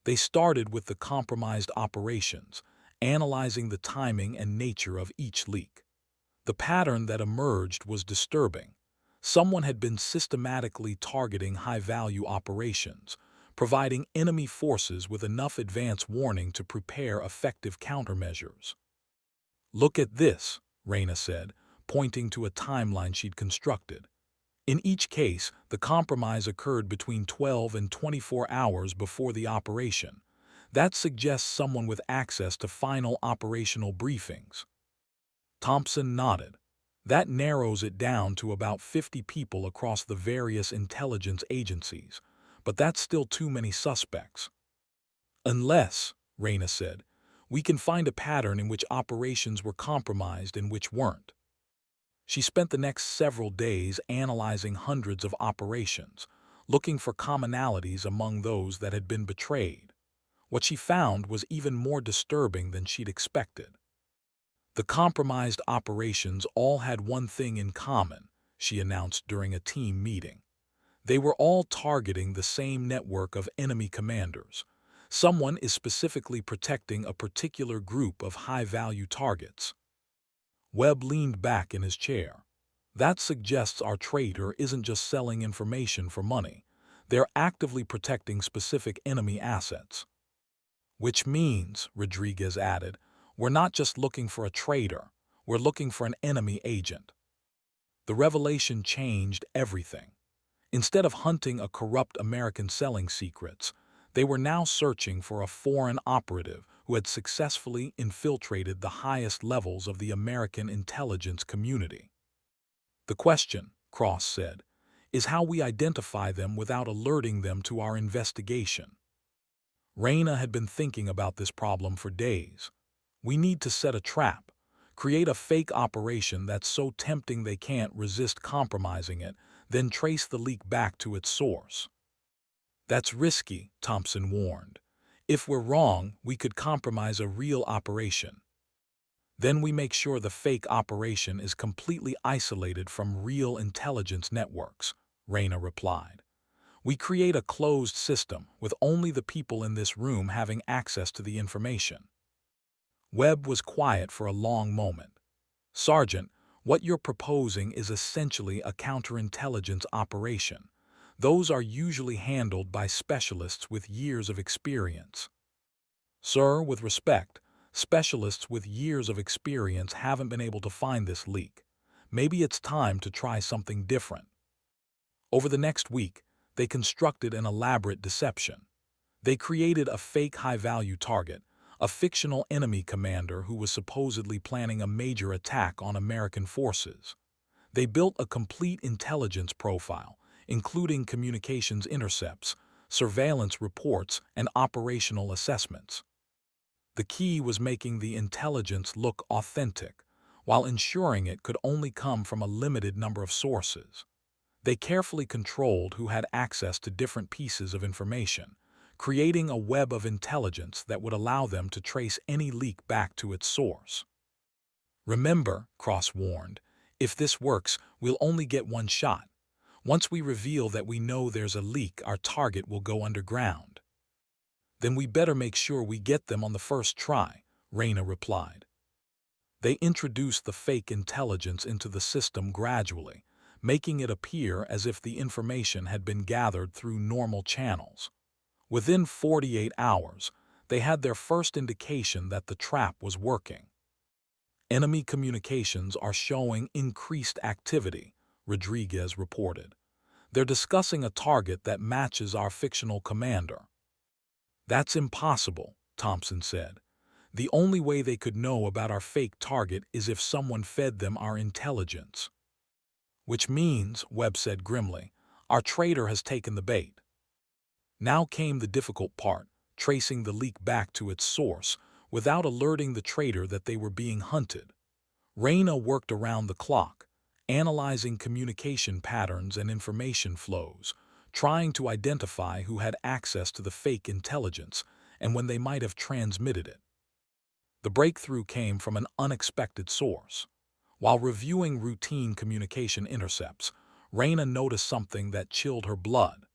They started with the compromised operations, analyzing the timing and nature of each leak. The pattern that emerged was disturbing. Someone had been systematically targeting high-value operations, providing enemy forces with enough advance warning to prepare effective countermeasures. Look at this, Reyna said, pointing to a timeline she'd constructed. In each case, the compromise occurred between 12 and 24 hours before the operation. That suggests someone with access to final operational briefings. Thompson nodded. That narrows it down to about 50 people across the various intelligence agencies, but that's still too many suspects. Unless, Reyna said, we can find a pattern in which operations were compromised and which weren't. She spent the next several days analyzing hundreds of operations, looking for commonalities among those that had been betrayed. What she found was even more disturbing than she'd expected. The compromised operations all had one thing in common, she announced during a team meeting. They were all targeting the same network of enemy commanders. Someone is specifically protecting a particular group of high-value targets. Webb leaned back in his chair. That suggests our traitor isn't just selling information for money. They're actively protecting specific enemy assets. Which means, Rodriguez added, we're not just looking for a traitor, we're looking for an enemy agent. The revelation changed everything. Instead of hunting a corrupt American selling secrets, they were now searching for a foreign operative who had successfully infiltrated the highest levels of the American intelligence community. The question, Cross said, is how we identify them without alerting them to our investigation. Raina had been thinking about this problem for days. We need to set a trap, create a fake operation that's so tempting they can't resist compromising it, then trace the leak back to its source. That's risky, Thompson warned. If we're wrong, we could compromise a real operation. Then we make sure the fake operation is completely isolated from real intelligence networks, Raina replied. We create a closed system with only the people in this room having access to the information. Webb was quiet for a long moment. Sergeant, what you're proposing is essentially a counterintelligence operation. Those are usually handled by specialists with years of experience. Sir, with respect, specialists with years of experience haven't been able to find this leak. Maybe it's time to try something different. Over the next week, they constructed an elaborate deception. They created a fake high-value target, a fictional enemy commander who was supposedly planning a major attack on American forces. They built a complete intelligence profile, including communications intercepts, surveillance reports, and operational assessments. The key was making the intelligence look authentic, while ensuring it could only come from a limited number of sources. They carefully controlled who had access to different pieces of information, creating a web of intelligence that would allow them to trace any leak back to its source. Remember, Cross warned, if this works, we'll only get one shot. Once we reveal that we know there's a leak, our target will go underground. Then we better make sure we get them on the first try, Raina replied. They introduced the fake intelligence into the system gradually, making it appear as if the information had been gathered through normal channels. Within 48 hours, they had their first indication that the trap was working. Enemy communications are showing increased activity, Rodriguez reported. They're discussing a target that matches our fictional commander. That's impossible, Thompson said. The only way they could know about our fake target is if someone fed them our intelligence. Which means, Webb said grimly, our traitor has taken the bait. Now came the difficult part, tracing the leak back to its source, without alerting the traitor that they were being hunted. Raina worked around the clock, analyzing communication patterns and information flows, trying to identify who had access to the fake intelligence and when they might have transmitted it. The breakthrough came from an unexpected source. While reviewing routine communication intercepts, Raina noticed something that chilled her blood.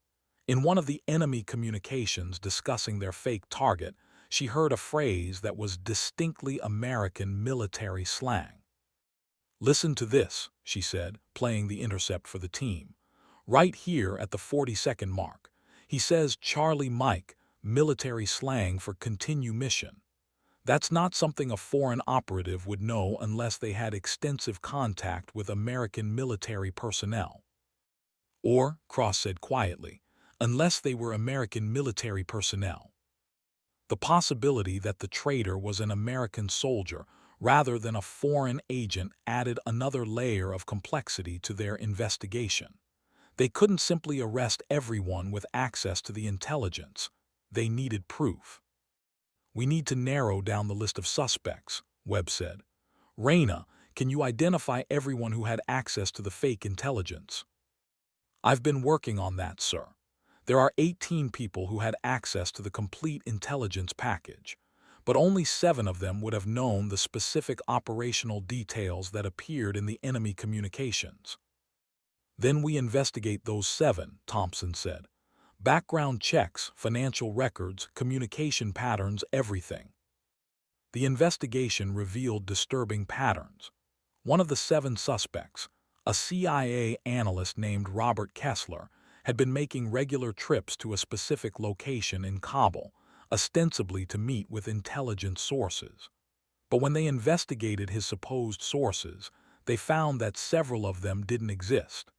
In one of the enemy communications discussing their fake target, she heard a phrase that was distinctly American military slang. Listen to this, she said, playing the intercept for the team. Right here at the 40-second mark, he says Charlie Mike, military slang for continue mission. That's not something a foreign operative would know unless they had extensive contact with American military personnel. Or, Cross said quietly, unless they were American military personnel. The possibility that the traitor was an American soldier rather than a foreign agent added another layer of complexity to their investigation. They couldn't simply arrest everyone with access to the intelligence. They needed proof. We need to narrow down the list of suspects, Webb said. Raina, can you identify everyone who had access to the fake intelligence? I've been working on that, sir. There are 18 people who had access to the complete intelligence package, but only 7 of them would have known the specific operational details that appeared in the enemy communications. Then we investigate those 7, Thompson said. Background checks, financial records, communication patterns, everything. The investigation revealed disturbing patterns. One of the 7 suspects, a CIA analyst named Robert Kessler, had been making regular trips to a specific location in Kabul, ostensibly to meet with intelligence sources. But when they investigated his supposed sources, they found that several of them didn't exist.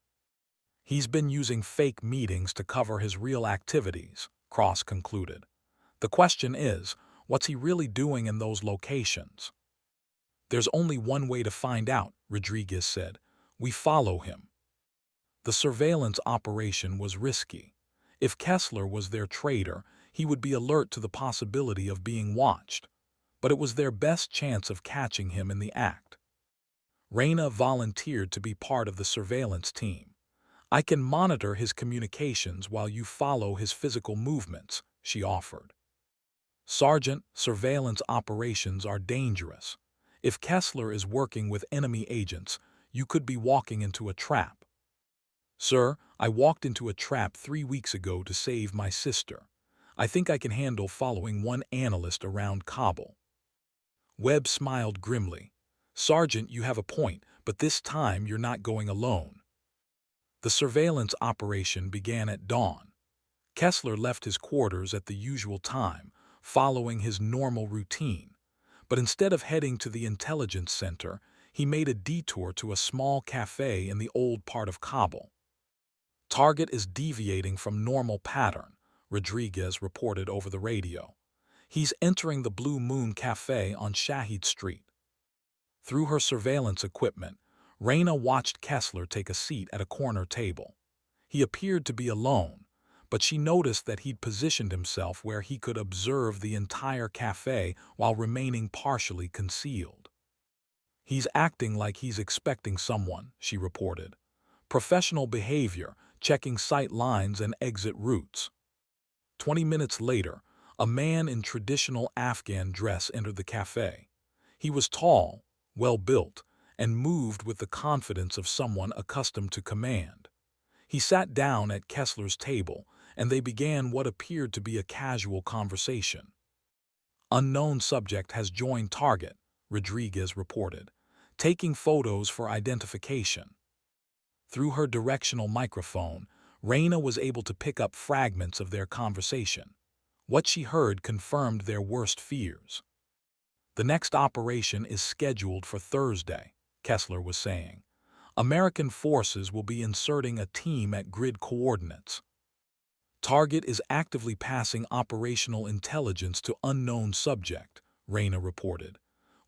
He's been using fake meetings to cover his real activities, Cross concluded. The question is, what's he really doing in those locations? There's only one way to find out, Rodriguez said. We follow him. The surveillance operation was risky. If Kessler was their traitor, he would be alert to the possibility of being watched. But it was their best chance of catching him in the act. Reyna volunteered to be part of the surveillance team. I can monitor his communications while you follow his physical movements, she offered. Sergeant, surveillance operations are dangerous. If Kessler is working with enemy agents, you could be walking into a trap. Sir, I walked into a trap 3 weeks ago to save my sister. I think I can handle following one analyst around Kabul. Webb smiled grimly. Sergeant, you have a point, but this time you're not going alone. The surveillance operation began at dawn. Kessler left his quarters at the usual time, following his normal routine. But instead of heading to the intelligence center, he made a detour to a small cafe in the old part of Kabul. Target is deviating from normal pattern, Rodriguez reported over the radio. He's entering the Blue Moon Cafe on Shahid Street. Through her surveillance equipment, Reyna watched Kessler take a seat at a corner table. He appeared to be alone, but she noticed that he'd positioned himself where he could observe the entire cafe while remaining partially concealed. He's acting like he's expecting someone, she reported. Professional behavior, checking sight lines and exit routes. 20 minutes later, a man in traditional Afghan dress entered the cafe. He was tall, well-built, and moved with the confidence of someone accustomed to command. He sat down at Kessler's table, and they began what appeared to be a casual conversation. Unknown subject has joined target, Rodriguez reported, taking photos for identification. Through her directional microphone, Reyna was able to pick up fragments of their conversation. What she heard confirmed their worst fears. The next operation is scheduled for Thursday, Kessler was saying. American forces will be inserting a team at grid coordinates. Target is actively passing operational intelligence to unknown subject, Reyna reported.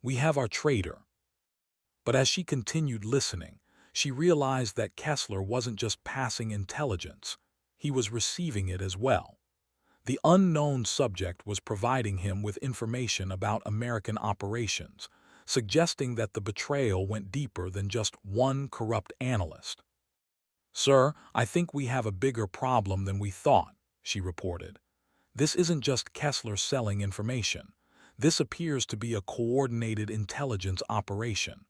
We have our traitor. But as she continued listening, she realized that Kessler wasn't just passing intelligence, he was receiving it as well. The unknown subject was providing him with information about American operations, suggesting that the betrayal went deeper than just one corrupt analyst. Sir, I think we have a bigger problem than we thought, she reported. This isn't just Kessler selling information. This appears to be a coordinated intelligence operation.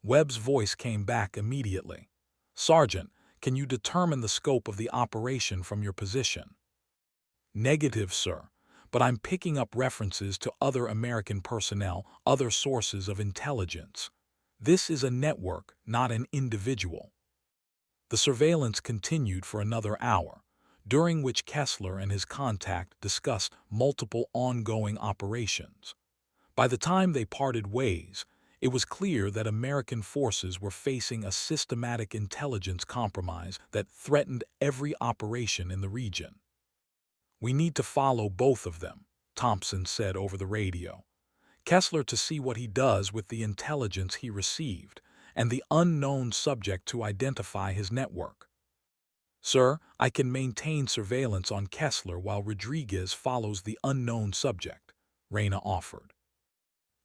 Webb's voice came back immediately. Sergeant, can you determine the scope of the operation from your position? Negative, sir, but I'm picking up references to other American personnel, other sources of intelligence. This is a network, not an individual. The surveillance continued for another hour, during which Kessler and his contact discussed multiple ongoing operations. By the time they parted ways, it was clear that American forces were facing a systematic intelligence compromise that threatened every operation in the region. We need to follow both of them, Thompson said over the radio. Kessler to see what he does with the intelligence he received, and the unknown subject to identify his network. Sir, I can maintain surveillance on Kessler while Rodriguez follows the unknown subject, Reyna offered.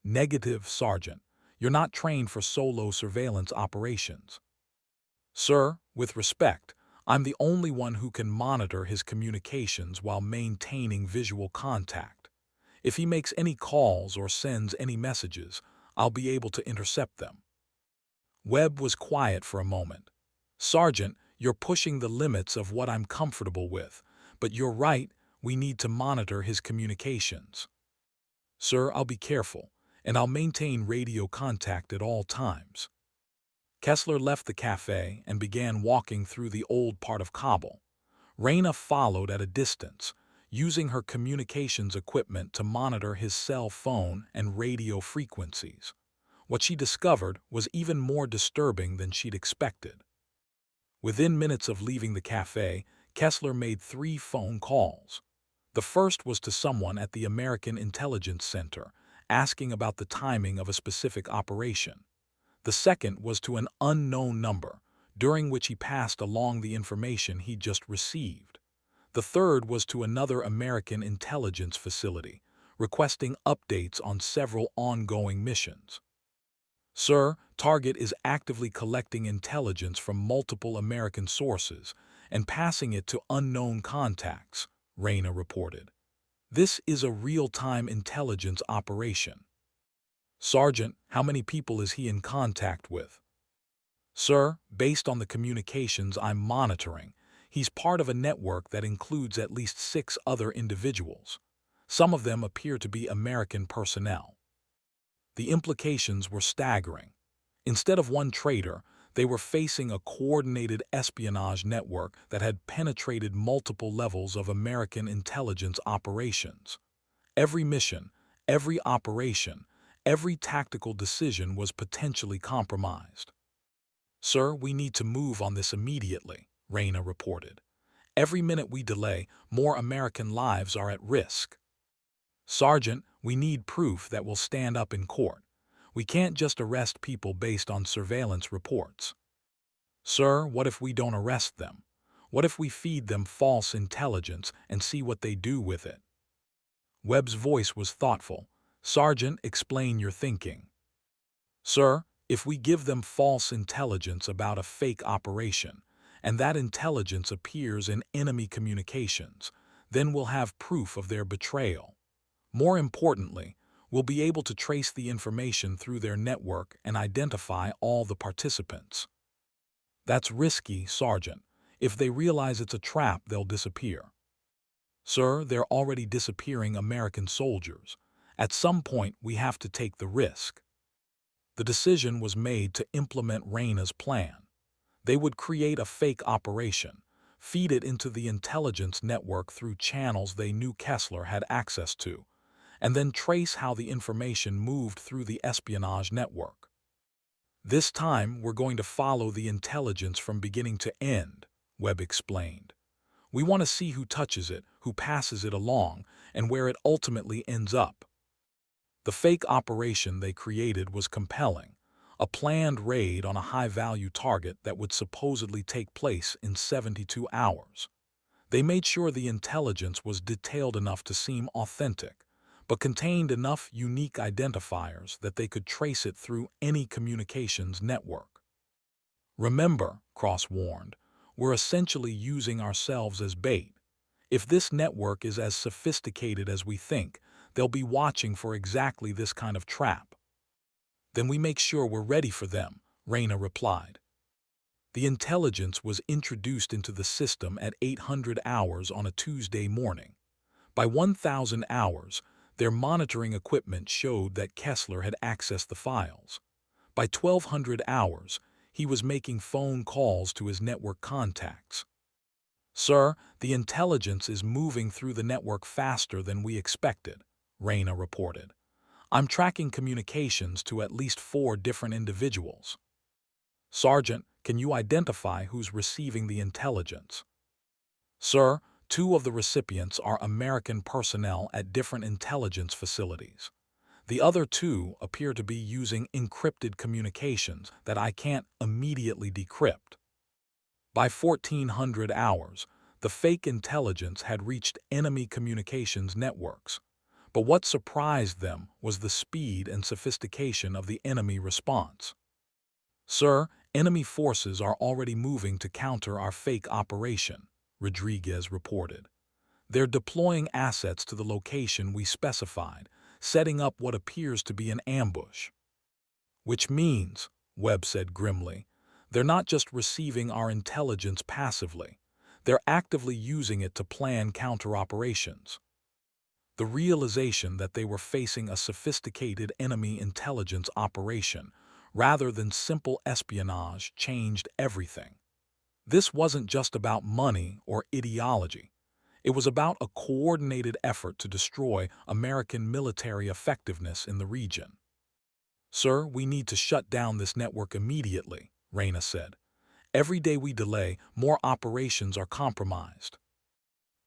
Negative, Sergeant. You're not trained for solo surveillance operations. Sir, with respect, I'm the only one who can monitor his communications while maintaining visual contact. If he makes any calls or sends any messages, I'll be able to intercept them. Webb was quiet for a moment. Sergeant, you're pushing the limits of what I'm comfortable with, but you're right, we need to monitor his communications. Sir, I'll be careful, and I'll maintain radio contact at all times. Kessler left the cafe and began walking through the old part of Kabul. Reyna followed at a distance, using her communications equipment to monitor his cell phone and radio frequencies. What she discovered was even more disturbing than she'd expected. Within minutes of leaving the cafe, Kessler made 3 phone calls. The first was to someone at the American Intelligence Center, asking about the timing of a specific operation. The second was to an unknown number, during which he passed along the information he just received. The third was to another American intelligence facility, requesting updates on several ongoing missions. Sir, Target is actively collecting intelligence from multiple American sources and passing it to unknown contacts, Reyna reported. This is a real-time intelligence operation. Sergeant, how many people is he in contact with? Sir, based on the communications I'm monitoring, he's part of a network that includes at least 6 other individuals. Some of them appear to be American personnel. The implications were staggering. Instead of one traitor, they were facing a coordinated espionage network that had penetrated multiple levels of American intelligence operations. Every mission, every operation, every tactical decision was potentially compromised. Sir, we need to move on this immediately, Reyna reported. Every minute we delay, more American lives are at risk. Sergeant, we need proof that will stand up in court. We can't just arrest people based on surveillance reports. Sir, what if we don't arrest them? What if we feed them false intelligence and see what they do with it? Webb's voice was thoughtful. Sergeant, explain your thinking. Sir, if we give them false intelligence about a fake operation, and that intelligence appears in enemy communications, then we'll have proof of their betrayal. More importantly, we'll be able to trace the information through their network and identify all the participants. That's risky, Sergeant. If they realize it's a trap, they'll disappear. Sir, they're already disappearing American soldiers. At some point, we have to take the risk. The decision was made to implement Reyna's plan. They would create a fake operation, feed it into the intelligence network through channels they knew Kessler had access to, and then trace how the information moved through the espionage network. This time, we're going to follow the intelligence from beginning to end, Webb explained. We want to see who touches it, who passes it along, and where it ultimately ends up. The fake operation they created was compelling, a planned raid on a high-value target that would supposedly take place in 72 hours. They made sure the intelligence was detailed enough to seem authentic, but contained enough unique identifiers that they could trace it through any communications network. Remember, Cross warned, we're essentially using ourselves as bait. If this network is as sophisticated as we think, they'll be watching for exactly this kind of trap. Then we make sure we're ready for them, Reyna replied. The intelligence was introduced into the system at 800 hours on a Tuesday morning. By 1000 hours, their monitoring equipment showed that Kessler had accessed the files. By 1200 hours, he was making phone calls to his network contacts. Sir, the intelligence is moving through the network faster than we expected, Reyna reported. I'm tracking communications to at least 4 different individuals. Sergeant, can you identify who's receiving the intelligence? Sir, 2 of the recipients are American personnel at different intelligence facilities. The other 2 appear to be using encrypted communications that I can't immediately decrypt. By 1400 hours, the fake intelligence had reached enemy communications networks. But what surprised them was the speed and sophistication of the enemy response. Sir, enemy forces are already moving to counter our fake operation, Rodriguez reported. They're deploying assets to the location we specified, setting up what appears to be an ambush. Which means, Webb said grimly, they're not just receiving our intelligence passively, they're actively using it to plan counter-operations. The realization that they were facing a sophisticated enemy intelligence operation rather than simple espionage changed everything. This wasn't just about money or ideology. It was about a coordinated effort to destroy American military effectiveness in the region. Sir, we need to shut down this network immediately, Reyna said. Every day we delay, more operations are compromised.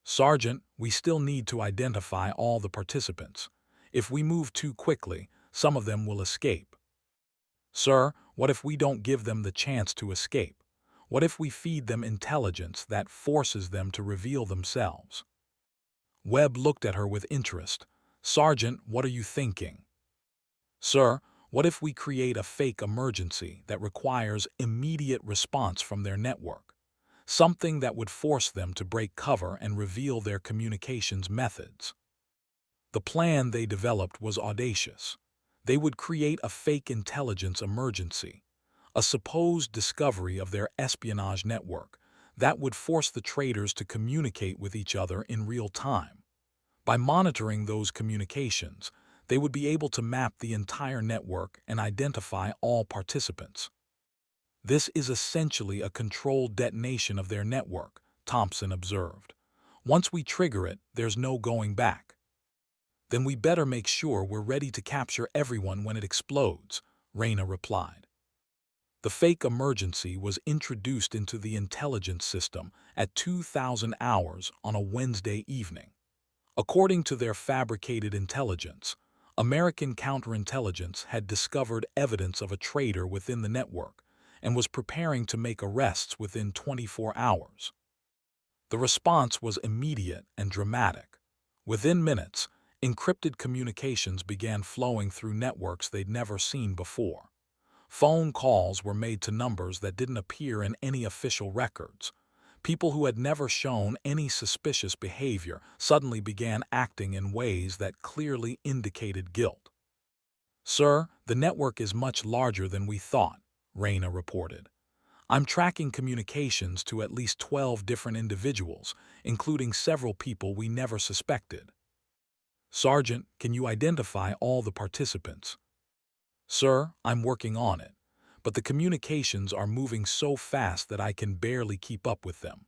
Sergeant, we still need to identify all the participants. If we move too quickly, some of them will escape. Sir, what if we don't give them the chance to escape? What if we feed them intelligence that forces them to reveal themselves? Webb looked at her with interest. Sergeant, what are you thinking? Sir, what if we create a fake emergency that requires immediate response from their network? Something that would force them to break cover and reveal their communications methods. The plan they developed was audacious. They would create a fake intelligence emergency, a supposed discovery of their espionage network that would force the traitors to communicate with each other in real time. By monitoring those communications, they would be able to map the entire network and identify all participants. This is essentially a controlled detonation of their network, Thompson observed. Once we trigger it, there's no going back. Then we better make sure we're ready to capture everyone when it explodes, Reyna replied. The fake emergency was introduced into the intelligence system at 2000 hours on a Wednesday evening. According to their fabricated intelligence, American counterintelligence had discovered evidence of a traitor within the network and was preparing to make arrests within 24 hours. The response was immediate and dramatic. Within minutes, encrypted communications began flowing through networks they'd never seen before. Phone calls were made to numbers that didn't appear in any official records. People who had never shown any suspicious behavior suddenly began acting in ways that clearly indicated guilt. Sir, the network is much larger than we thought, Reyna reported. I'm tracking communications to at least 12 different individuals, including several people we never suspected. Sergeant, can you identify all the participants? Sir, I'm working on it, but the communications are moving so fast that I can barely keep up with them.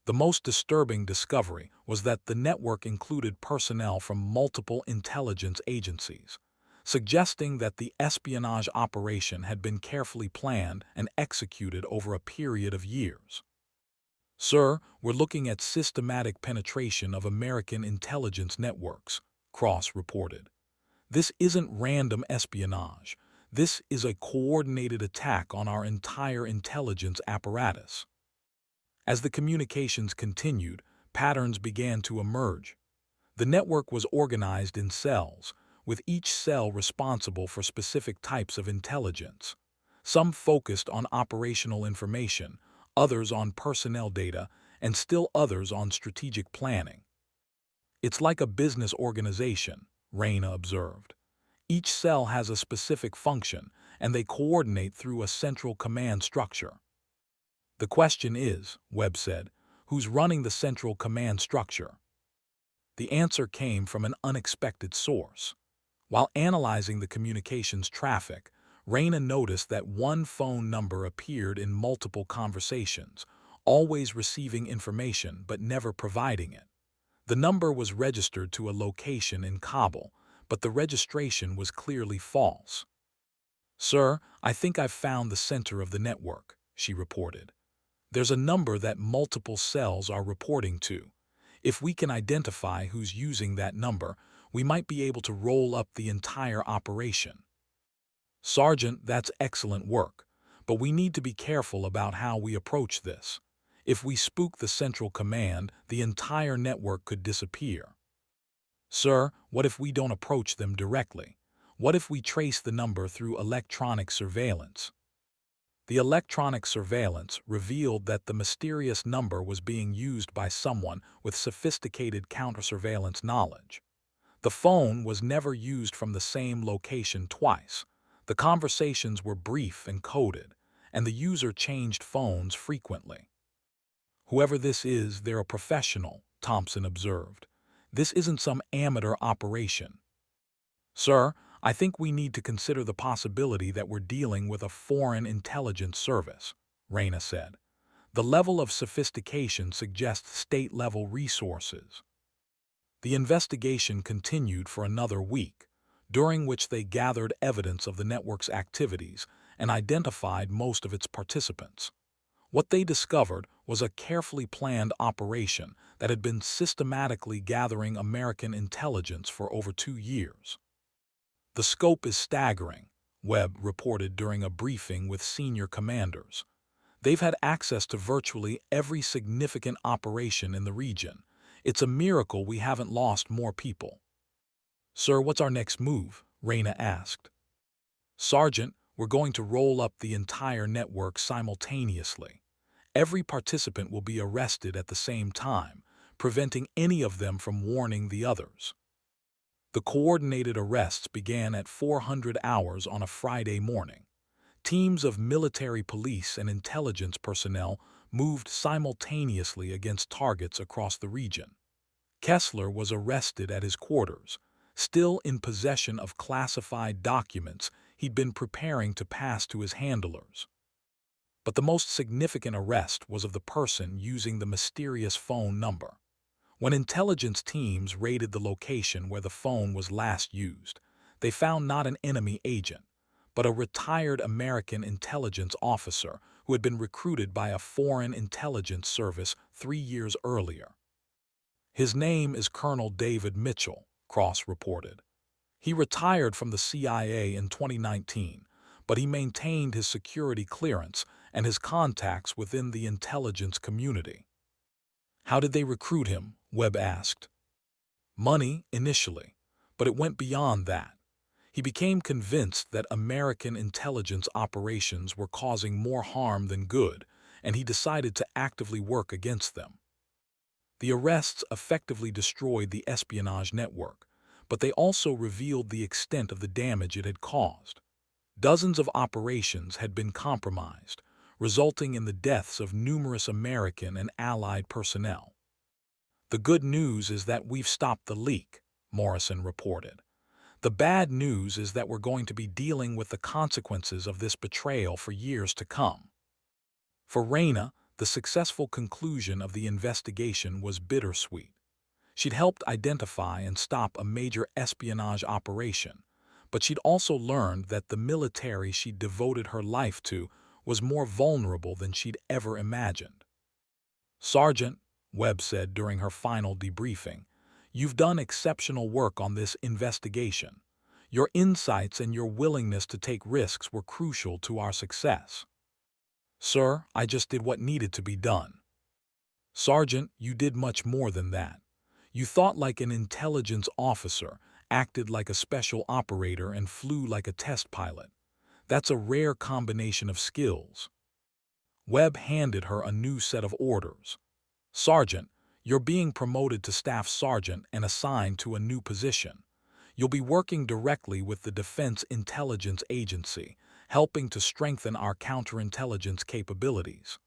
The most disturbing discovery was that the network included personnel from multiple intelligence agencies, suggesting that the espionage operation had been carefully planned and executed over a period of years. Sir, we're looking at systematic penetration of American intelligence networks, Cross reported. This isn't random espionage. This is a coordinated attack on our entire intelligence apparatus. As the communications continued, patterns began to emerge. The network was organized in cells, with each cell responsible for specific types of intelligence. Some focused on operational information, others on personnel data, and still others on strategic planning. It's like a business organization, Reyna observed. Each cell has a specific function, and they coordinate through a central command structure. The question is, Webb said, who's running the central command structure? The answer came from an unexpected source. While analyzing the communications traffic, Reyna noticed that one phone number appeared in multiple conversations, always receiving information but never providing it. The number was registered to a location in Kabul, but the registration was clearly false. Sir, I think I've found the center of the network, she reported. There's a number that multiple cells are reporting to. If we can identify who's using that number, we might be able to roll up the entire operation. Sergeant, that's excellent work, but we need to be careful about how we approach this. If we spook the central command, the entire network could disappear. Sir, what if we don't approach them directly? What if we trace the number through electronic surveillance? The electronic surveillance revealed that the mysterious number was being used by someone with sophisticated counter-surveillance knowledge. The phone was never used from the same location twice. The conversations were brief and coded, and the user changed phones frequently. Whoever this is, they're a professional, Thompson observed. This isn't some amateur operation. Sir, I think we need to consider the possibility that we're dealing with a foreign intelligence service, Reyna said. The level of sophistication suggests state-level resources. The investigation continued for another week, during which they gathered evidence of the network's activities and identified most of its participants. What they discovered was a carefully planned operation that had been systematically gathering American intelligence for over 2 years. The scope is staggering, Webb reported during a briefing with senior commanders. They've had access to virtually every significant operation in the region. It's a miracle we haven't lost more people. Sir, what's our next move? Reyna asked. Sergeant, we're going to roll up the entire network simultaneously. Every participant will be arrested at the same time, preventing any of them from warning the others. The coordinated arrests began at 400 hours on a Friday morning. Teams of military police and intelligence personnel moved simultaneously against targets across the region. Kessler was arrested at his quarters, still in possession of classified documents he'd been preparing to pass to his handlers. But the most significant arrest was of the person using the mysterious phone number. When intelligence teams raided the location where the phone was last used, they found not an enemy agent, but a retired American intelligence officer who had been recruited by a foreign intelligence service 3 years earlier. His name is Colonel David Mitchell, Cross reported. He retired from the CIA in 2019, but he maintained his security clearance and his contacts within the intelligence community. How did they recruit him? Webb asked. Money, initially, but it went beyond that. He became convinced that American intelligence operations were causing more harm than good, and he decided to actively work against them. The arrests effectively destroyed the espionage network, but they also revealed the extent of the damage it had caused. Dozens of operations had been compromised, resulting in the deaths of numerous American and Allied personnel. The good news is that we've stopped the leak, Morrison reported. The bad news is that we're going to be dealing with the consequences of this betrayal for years to come. For Reyna, the successful conclusion of the investigation was bittersweet. She'd helped identify and stop a major espionage operation, but she'd also learned that the military she'd devoted her life to was more vulnerable than she'd ever imagined. Sergeant, Webb said during her final debriefing, you've done exceptional work on this investigation. Your insights and your willingness to take risks were crucial to our success. Sir, I just did what needed to be done. Sergeant, you did much more than that. You thought like an intelligence officer, acted like a special operator, and flew like a test pilot. That's a rare combination of skills. Webb handed her a new set of orders. Sergeant, you're being promoted to Staff Sergeant and assigned to a new position. You'll be working directly with the Defense Intelligence Agency, helping to strengthen our counterintelligence capabilities.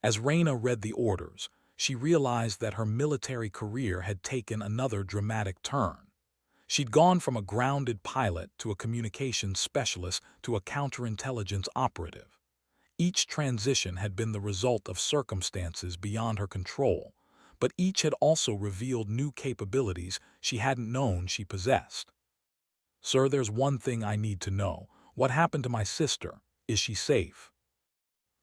As Reyna read the orders, she realized that her military career had taken another dramatic turn. She'd gone from a grounded pilot to a communications specialist to a counterintelligence operative. Each transition had been the result of circumstances beyond her control, but each had also revealed new capabilities she hadn't known she possessed. Sir, there's one thing I need to know. What happened to my sister? Is she safe?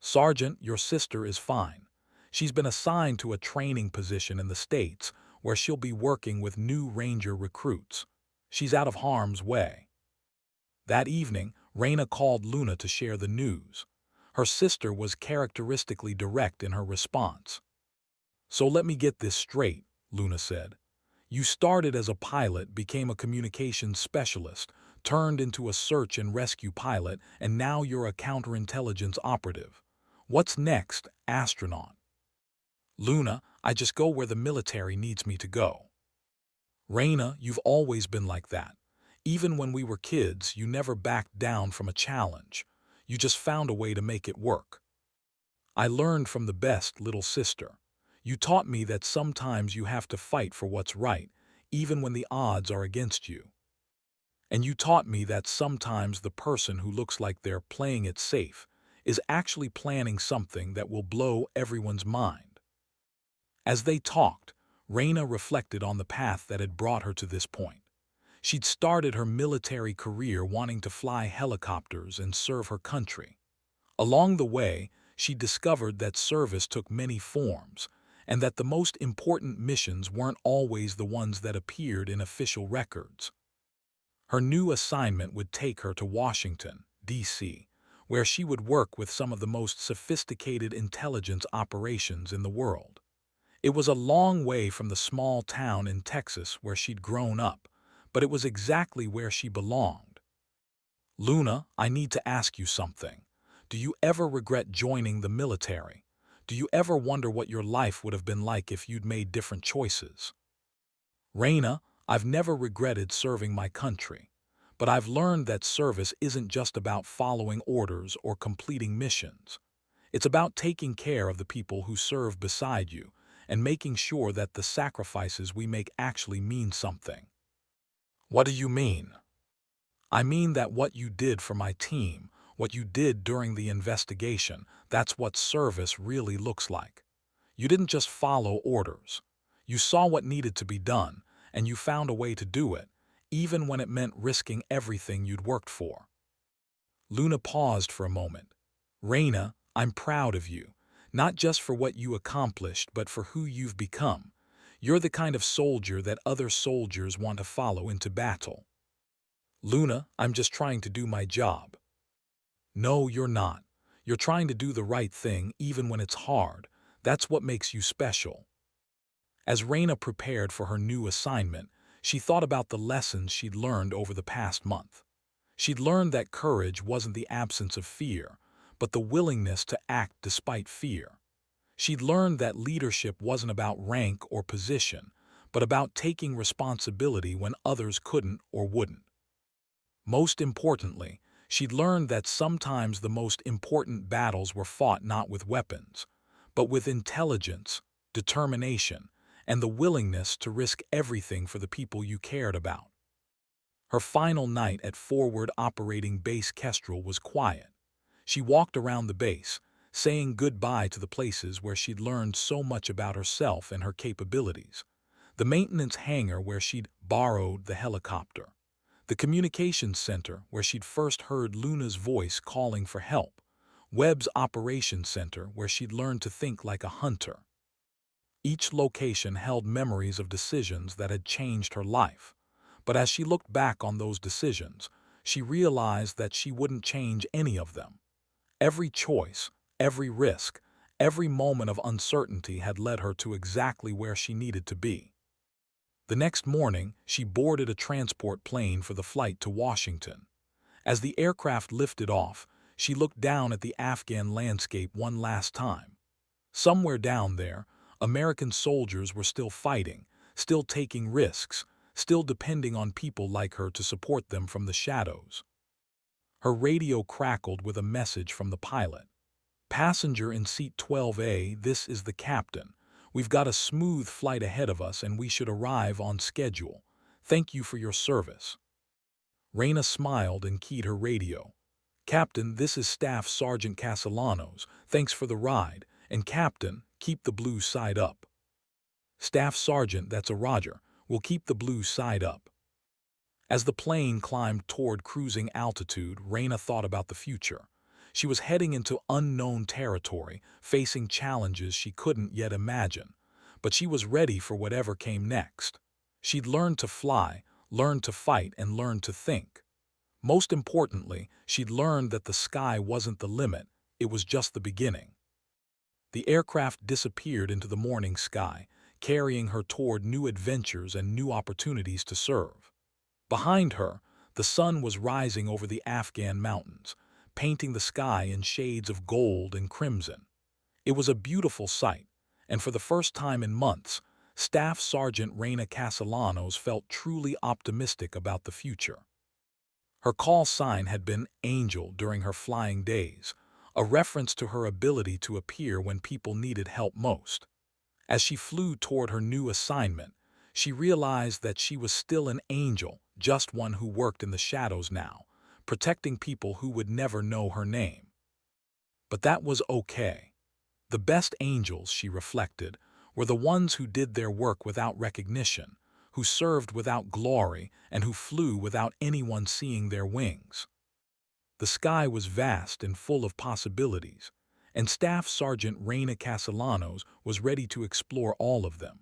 Sergeant, your sister is fine. She's been assigned to a training position in the States where she'll be working with new Ranger recruits. She's out of harm's way. That evening, Reyna called Luna to share the news. Her sister was characteristically direct in her response. So let me get this straight, Luna said. You started as a pilot, became a communications specialist, turned into a search and rescue pilot, and now you're a counterintelligence operative. What's next, astronaut? Luna, I just go where the military needs me to go. Reyna, you've always been like that. Even when we were kids, you never backed down from a challenge. You just found a way to make it work. I learned from the best, little sister. You taught me that sometimes you have to fight for what's right, even when the odds are against you. And you taught me that sometimes the person who looks like they're playing it safe is actually planning something that will blow everyone's mind. As they talked, Reyna reflected on the path that had brought her to this point. She'd started her military career wanting to fly helicopters and serve her country. Along the way, she discovered that service took many forms, and that the most important missions weren't always the ones that appeared in official records. Her new assignment would take her to Washington, D.C., where she would work with some of the most sophisticated intelligence operations in the world. It was a long way from the small town in Texas where she'd grown up, but it was exactly where she belonged. Luna, I need to ask you something. Do you ever regret joining the military? Do you ever wonder what your life would have been like if you'd made different choices? Raina, I've never regretted serving my country, but I've learned that service isn't just about following orders or completing missions. It's about taking care of the people who serve beside you and making sure that the sacrifices we make actually mean something. What do you mean? I mean that what you did for my team, what you did during the investigation, that's what service really looks like. You didn't just follow orders. You saw what needed to be done, and you found a way to do it, even when it meant risking everything you'd worked for. Luna paused for a moment. Raina, I'm proud of you, not just for what you accomplished, but for who you've become. You're the kind of soldier that other soldiers want to follow into battle. Luna, I'm just trying to do my job. No, you're not. You're trying to do the right thing even when it's hard. That's what makes you special. As Raina prepared for her new assignment, she thought about the lessons she'd learned over the past month. She'd learned that courage wasn't the absence of fear, but the willingness to act despite fear. She'd learned that leadership wasn't about rank or position, but about taking responsibility when others couldn't or wouldn't. Most importantly, she'd learned that sometimes the most important battles were fought not with weapons, but with intelligence, determination, and the willingness to risk everything for the people you cared about. Her final night at Forward Operating Base Kestrel was quiet. She walked around the base, saying goodbye to the places where she'd learned so much about herself and her capabilities. The maintenance hangar where she'd borrowed the helicopter. The communications center where she'd first heard Luna's voice calling for help. Webb's operations center where she'd learned to think like a hunter. Each location held memories of decisions that had changed her life. But as she looked back on those decisions, she realized that she wouldn't change any of them. Every choice, every risk, every moment of uncertainty had led her to exactly where she needed to be. The next morning, she boarded a transport plane for the flight to Washington. As the aircraft lifted off, she looked down at the Afghan landscape one last time. Somewhere down there, American soldiers were still fighting, still taking risks, still depending on people like her to support them from the shadows. Her radio crackled with a message from the pilot. Passenger in seat 12A, this is the captain. We've got a smooth flight ahead of us and we should arrive on schedule. Thank you for your service. Raina smiled and keyed her radio. Captain, this is Staff Sergeant Castellanos. Thanks for the ride. And Captain, keep the blue side up. Staff Sergeant, that's a Roger. We'll keep the blue side up. As the plane climbed toward cruising altitude, Raina thought about the future. She was heading into unknown territory, facing challenges she couldn't yet imagine. But she was ready for whatever came next. She'd learned to fly, learned to fight, and learned to think. Most importantly, she'd learned that the sky wasn't the limit, it was just the beginning. The aircraft disappeared into the morning sky, carrying her toward new adventures and new opportunities to serve. Behind her, the sun was rising over the Afghan mountains, painting the sky in shades of gold and crimson. It was a beautiful sight, and for the first time in months, Staff Sergeant Raina Castellanos felt truly optimistic about the future. Her call sign had been Angel during her flying days, a reference to her ability to appear when people needed help most. As she flew toward her new assignment, she realized that she was still an angel, just one who worked in the shadows now, protecting people who would never know her name. But that was okay. The best angels, she reflected, were the ones who did their work without recognition, who served without glory, and who flew without anyone seeing their wings. The sky was vast and full of possibilities, and Staff Sergeant Reina Castellanos was ready to explore all of them.